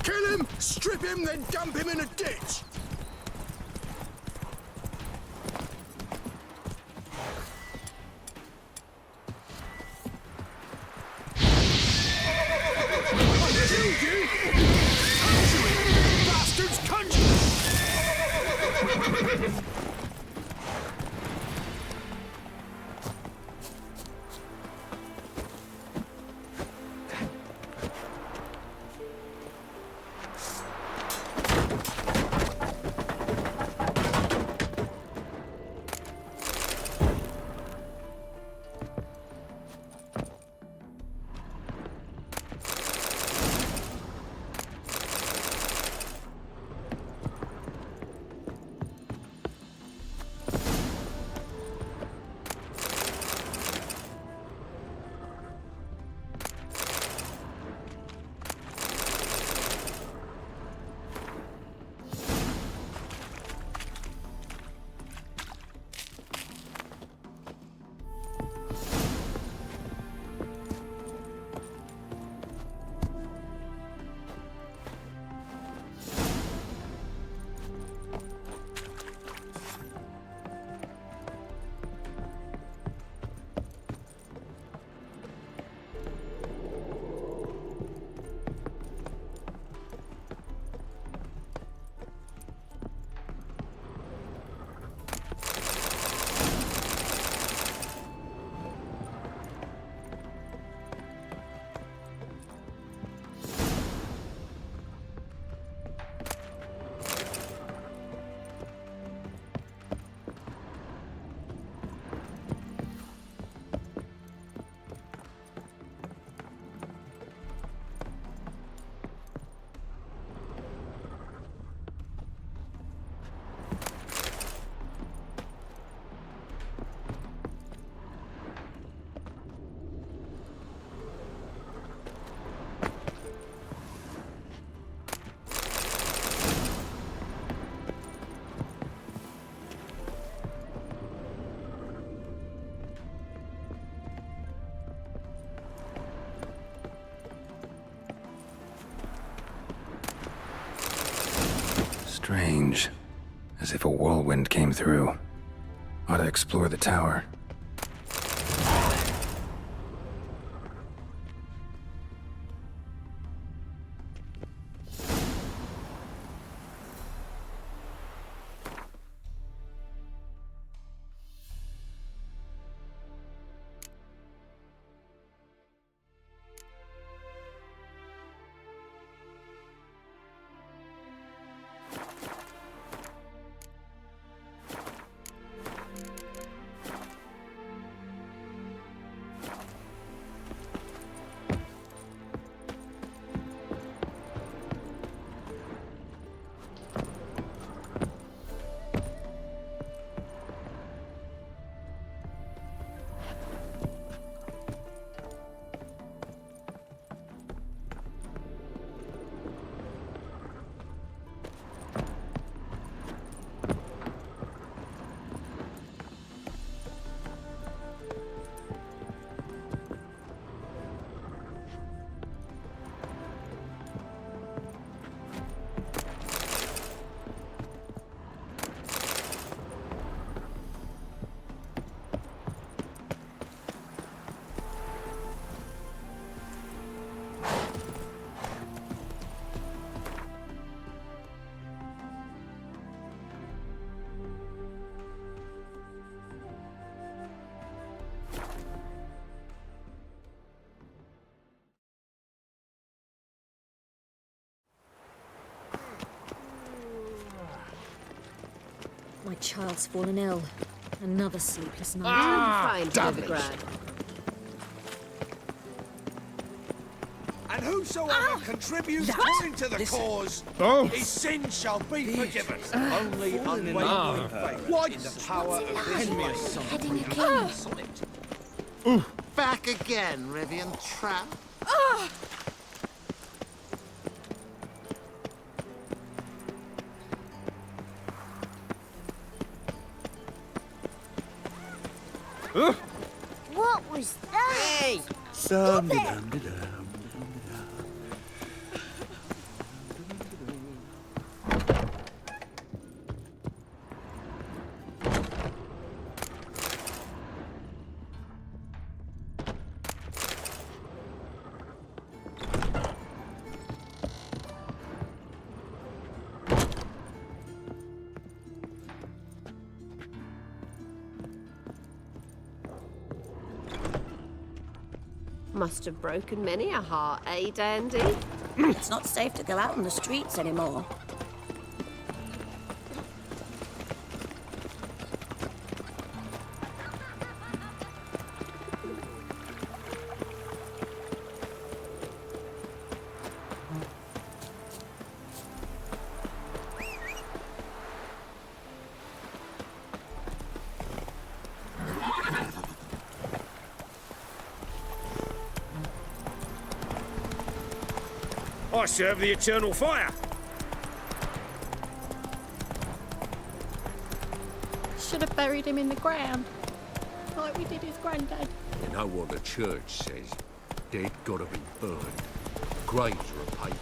Speaker 3: Kill him, strip him, then dump him in a ditch! Bastards, conjure!
Speaker 6: as if a whirlwind came through. Ought to explore the tower.
Speaker 4: My child's fallen ill. Another sleepless night.
Speaker 17: Fine, Overgrad.
Speaker 7: And whosoever contributes to the cause, his sins shall be forgiven. Only unwavering faith in the power of this might.
Speaker 4: Heading again.
Speaker 7: Back again, Rivian Trap.
Speaker 4: What was that?
Speaker 17: Hey!
Speaker 4: Stop it!
Speaker 17: Must have broken many a heart, eh, Dandy?
Speaker 10: It's not safe to go out on the streets anymore.
Speaker 3: I serve the eternal fire.
Speaker 18: Should have buried him in the ground, like we did his granddad.
Speaker 15: You know what the church says? Dead gotta be burned. Graves are a paper.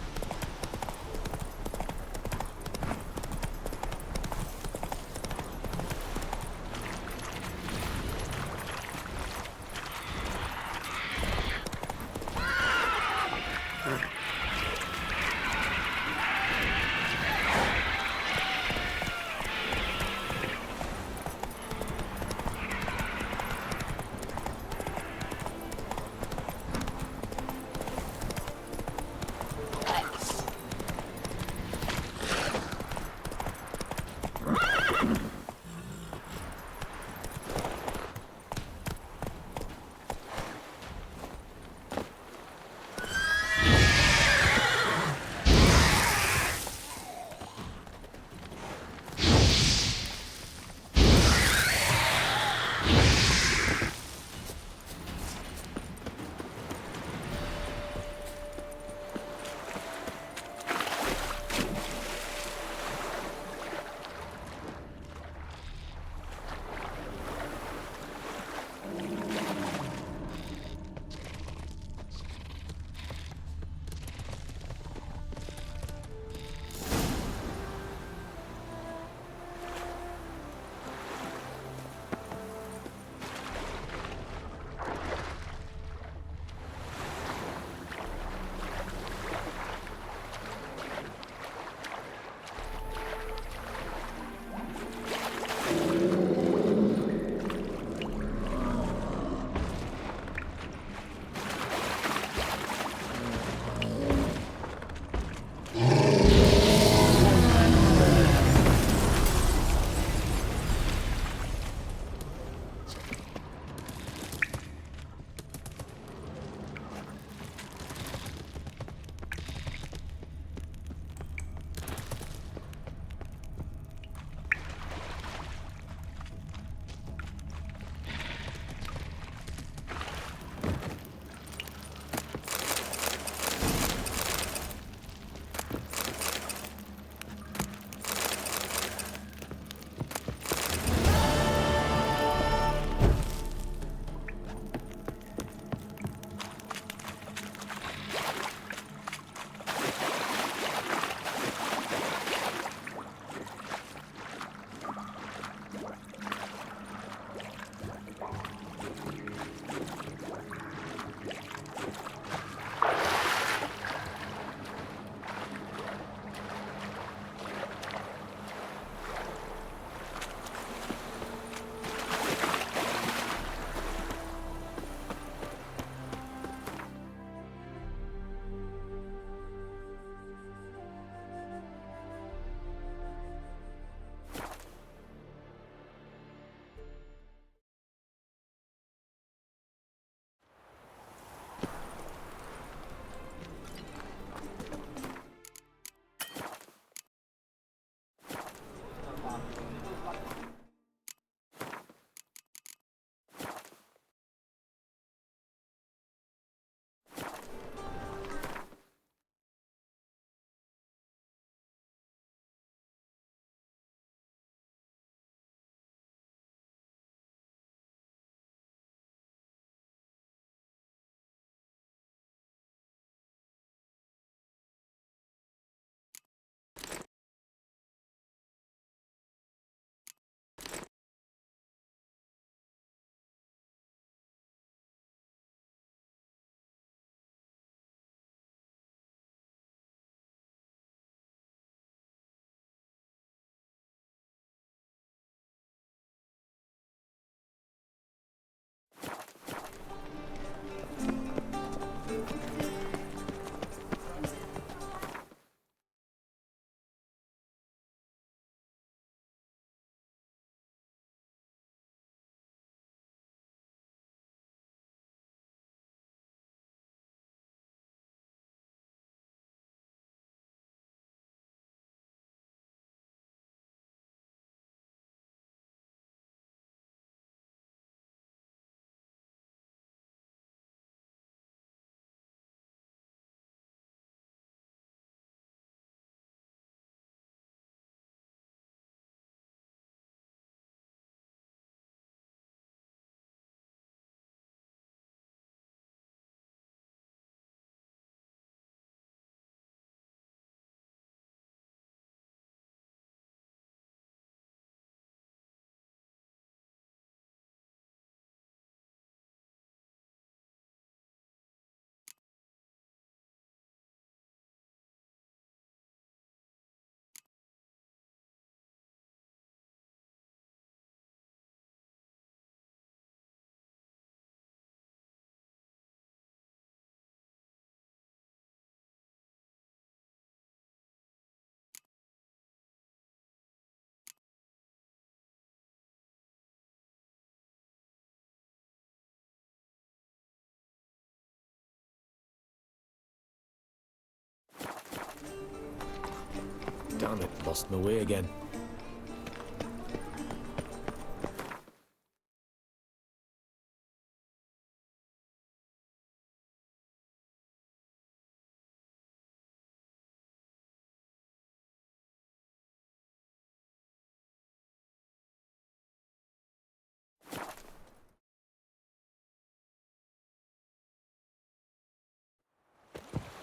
Speaker 19: Damn it, lost my way again.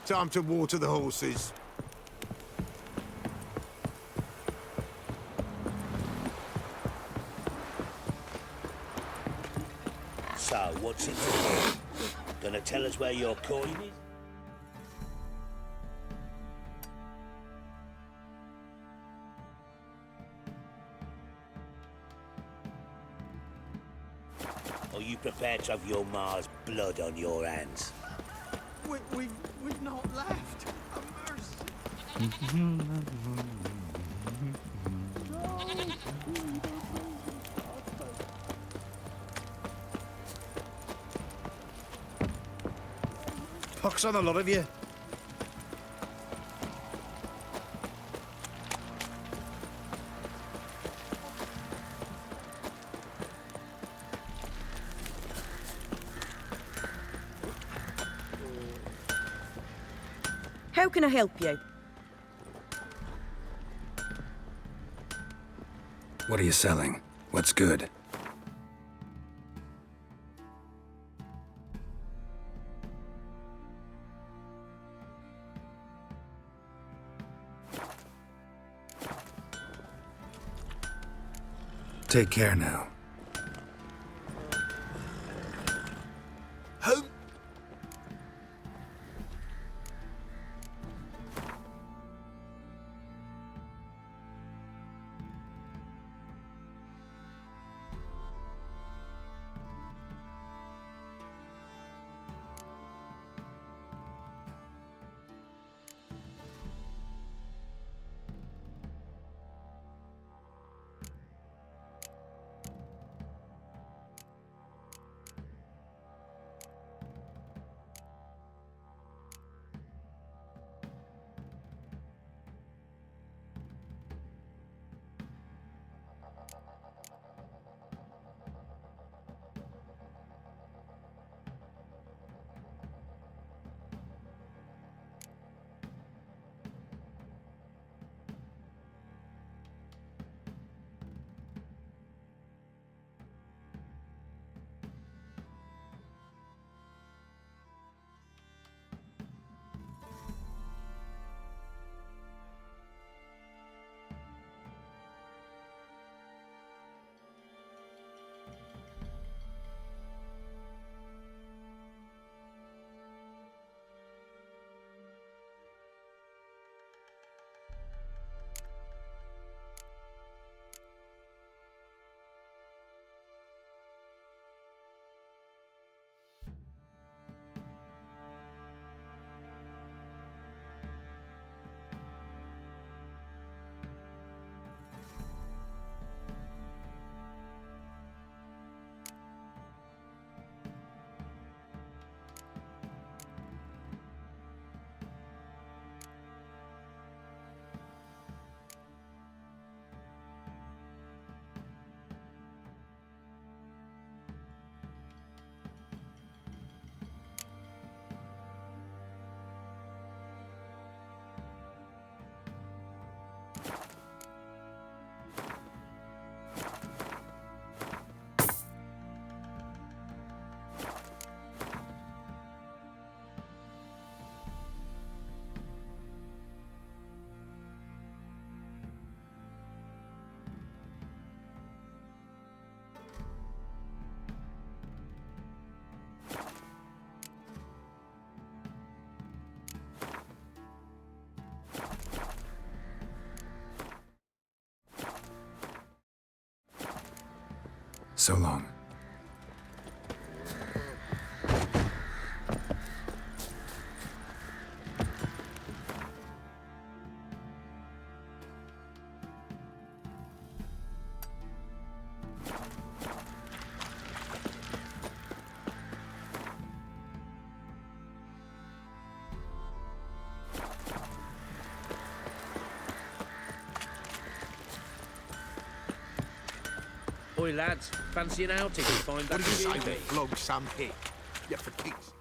Speaker 3: Time to water the horses.
Speaker 20: So, what's it for? Gonna tell us where your coin is? Are you prepared to have your Ma's blood on your hands?
Speaker 7: We've not left. A mercy.
Speaker 1: Pox on a lot of you.
Speaker 10: How can I help you?
Speaker 6: What are you selling? What's good? Take care now. So long.
Speaker 1: Oi, lads, fancy an outing to find that
Speaker 7: What do you say
Speaker 1: beauty?
Speaker 7: we flog some hick? Yeah, for kicks.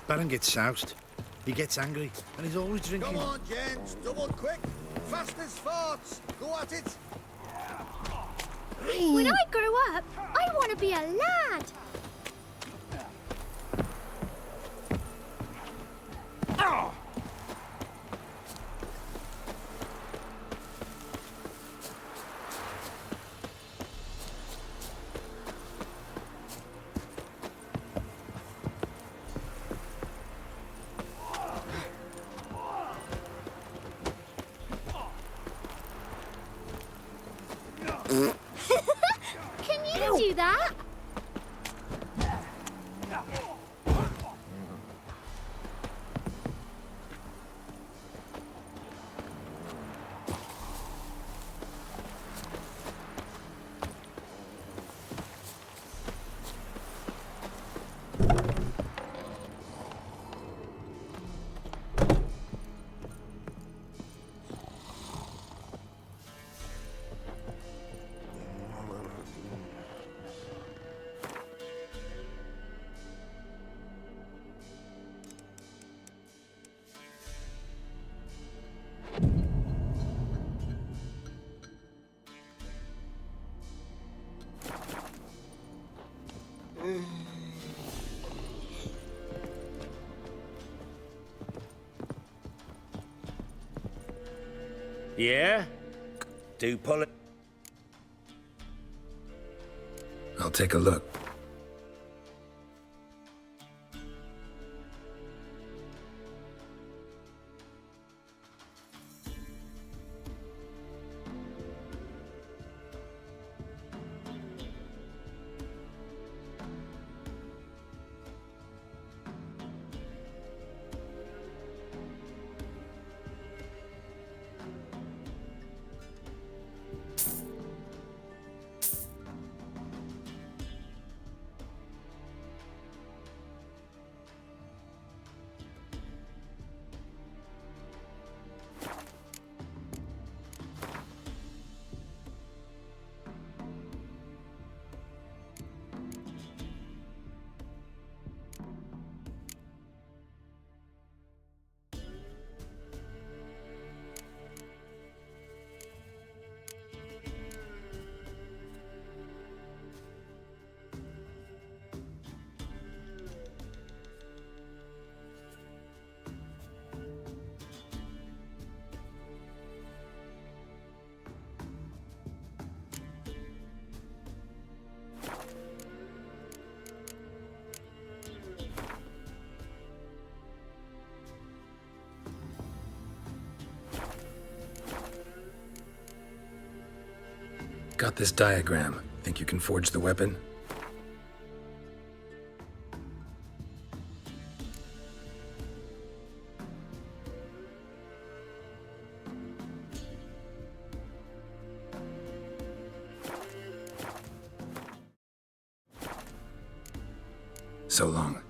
Speaker 1: Baron gets soused. He gets angry, and he's always drinking.
Speaker 7: Come on, gents, double quick. Fast as farts. Go at it.
Speaker 19: When I grow up, I want to be a lad. Can you do that?
Speaker 20: Yeah? Do pull it.
Speaker 6: I'll take a look. Got this diagram. Think you can forge the weapon? So long.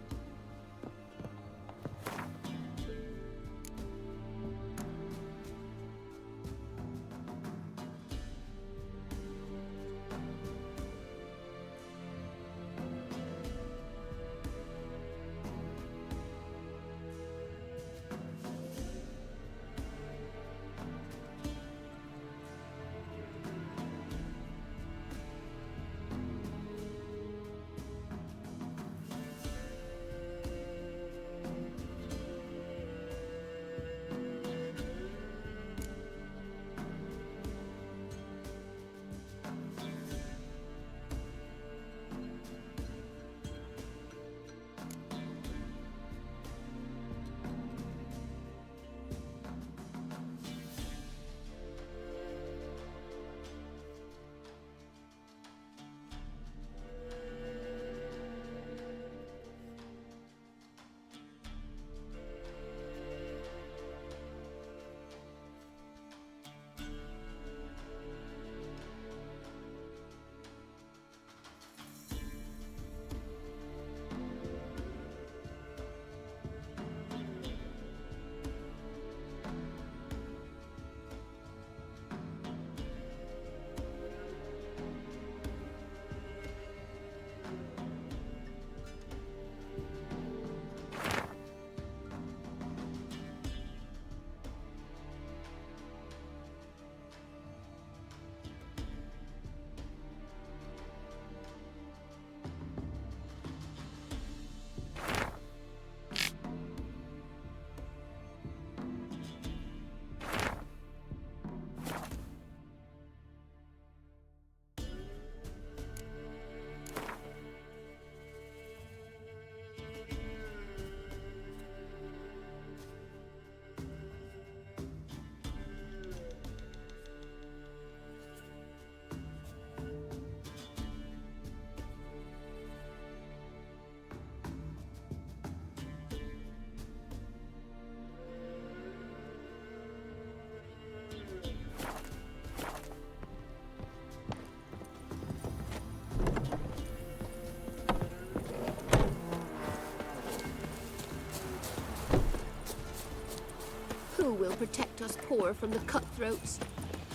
Speaker 17: Who will protect us poor from the cutthroats?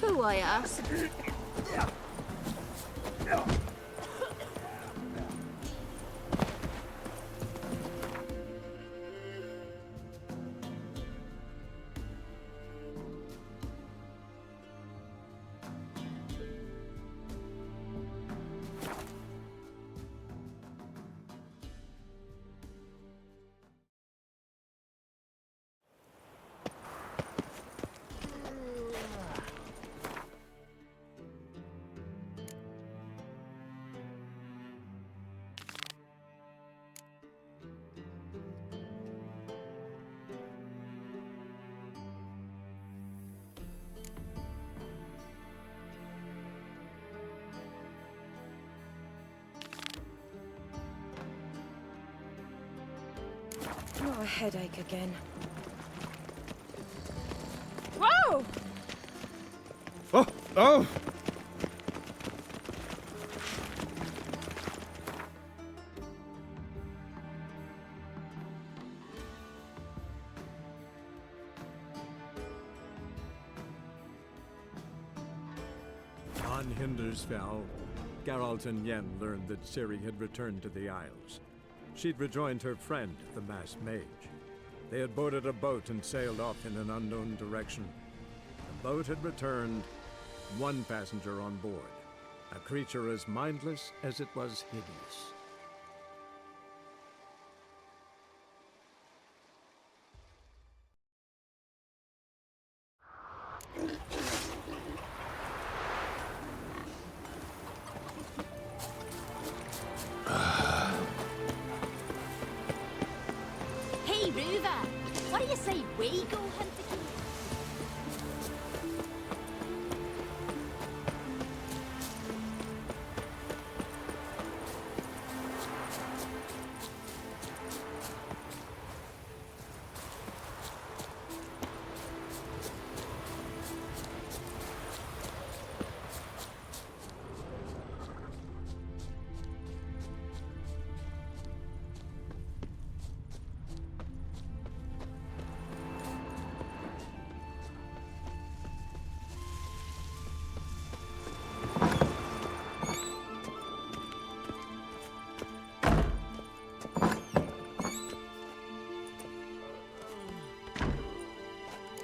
Speaker 17: Who, I ask?
Speaker 11: Not a headache again. Whoa!
Speaker 16: Oh! Oh!
Speaker 9: On Hindersfell, Geralt and Yen learned that Ciri had returned to the Isles. She'd rejoined her friend, the masked mage. They had boarded a boat and sailed off in an unknown direction. The boat had returned, one passenger on board, a creature as mindless as it was hideous.
Speaker 19: Hey, Rover, what do you say we go hunt the king?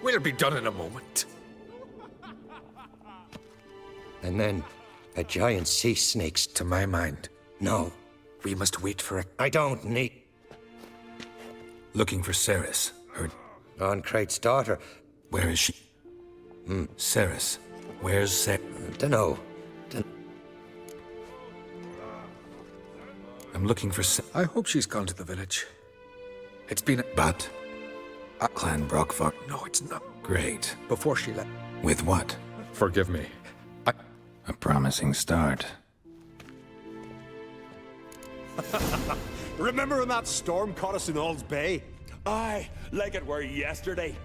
Speaker 15: We'll be done in a moment.
Speaker 3: And then a giant sea snake's to my mind. No, we must wait for it. I don't need.
Speaker 6: Looking for Ceres, her...
Speaker 3: Oncrate's daughter.
Speaker 6: Where is she? Ceres. Where's Ceres?
Speaker 3: Dunno.
Speaker 6: I'm looking for
Speaker 15: I hope she's gone to the village. It's been a...
Speaker 6: But... Clan Brockford.
Speaker 15: No, it's not.
Speaker 6: Great.
Speaker 15: Before she left.
Speaker 6: With what?
Speaker 15: Forgive me.
Speaker 6: A promising start.
Speaker 7: Remember when that storm caught us in Ald's Bay?
Speaker 21: Aye, like it were yesterday.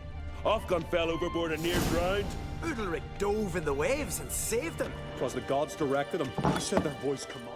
Speaker 21: Ofcon fell overboard and near drowned.
Speaker 7: Udalric dove in the waves and saved them. 'Twas the gods directed them. He said their voice commanded.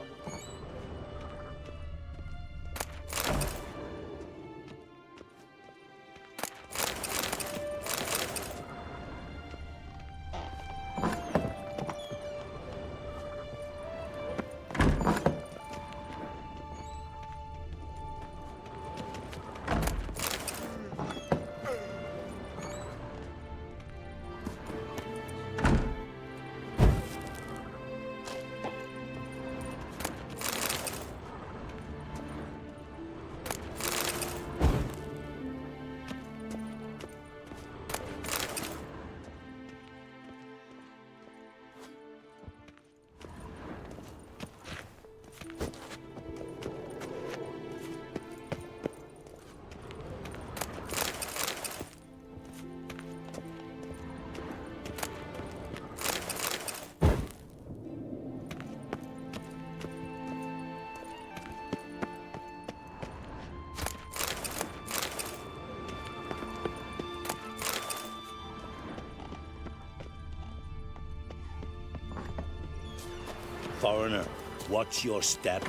Speaker 20: Foreigner, watch your step.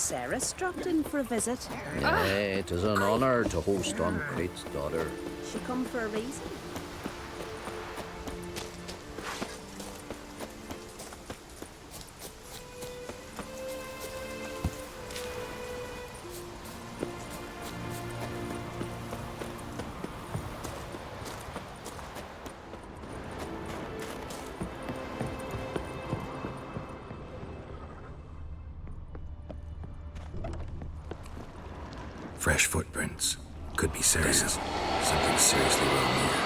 Speaker 10: Sarah's dropped in for a visit.
Speaker 15: Aye, it is an honour to host on Crate's daughter.
Speaker 10: She come for a reason.
Speaker 6: Fresh footprints. Could be Sarah's. Something seriously wrong here.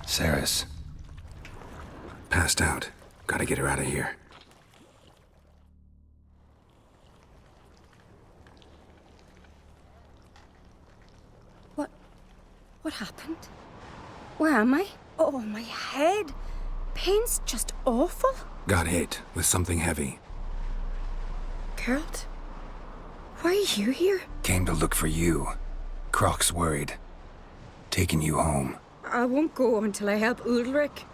Speaker 6: Sarah's passed out. Gotta get her out of here.
Speaker 4: What happened? Where am I? Oh, my head. Pain's just awful.
Speaker 6: Got hit with something heavy.
Speaker 4: Geralt, why are you here?
Speaker 6: Came to look for you. Croc's worried. Taking you home.
Speaker 4: I won't go until I help Ulrich.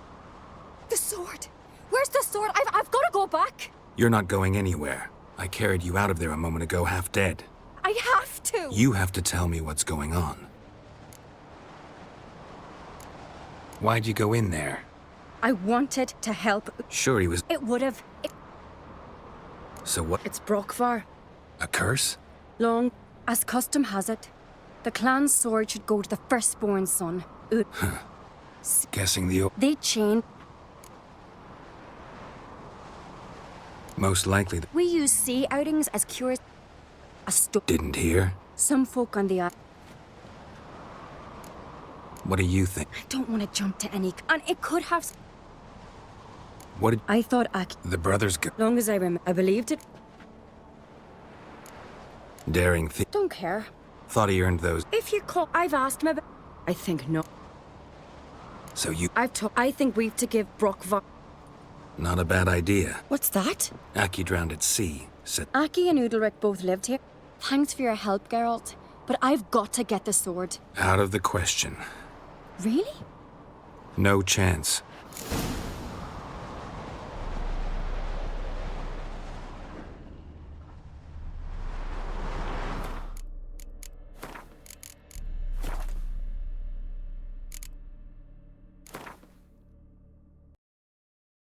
Speaker 4: The sword! Where's the sword? I've got to go back!
Speaker 6: You're not going anywhere. I carried you out of there a moment ago half dead.
Speaker 4: I have to!
Speaker 6: You have to tell me what's going on. Why'd you go in there?
Speaker 4: I wanted to help.
Speaker 6: Sure, he was...
Speaker 4: It would have...
Speaker 6: So what?
Speaker 4: It's Brockvar.
Speaker 6: A curse?
Speaker 4: Long as custom has it, the clan's sword should go to the firstborn son.
Speaker 6: Guessing the...
Speaker 4: They chain...
Speaker 6: Most likely...
Speaker 4: We use sea outings as cures...
Speaker 6: Didn't hear?
Speaker 4: Some folk on the...
Speaker 6: What do you think?
Speaker 4: I don't want to jump to any... And it could have...
Speaker 6: What did...
Speaker 4: I thought
Speaker 6: The brothers go...
Speaker 4: Long as I remember, I believed it.
Speaker 6: Daring
Speaker 4: Don't care.
Speaker 6: Thought he earned those...
Speaker 4: If you call... I've asked him about... I think no.
Speaker 6: So you...
Speaker 4: I think we've to give Brockvar...
Speaker 6: Not a bad idea.
Speaker 4: What's that?
Speaker 6: Aki drowned at sea, said...
Speaker 4: Aki and Udalric both lived here. Thanks for your help, Geralt. But I've got to get the sword.
Speaker 6: Out of the question.
Speaker 4: Really?
Speaker 6: No chance.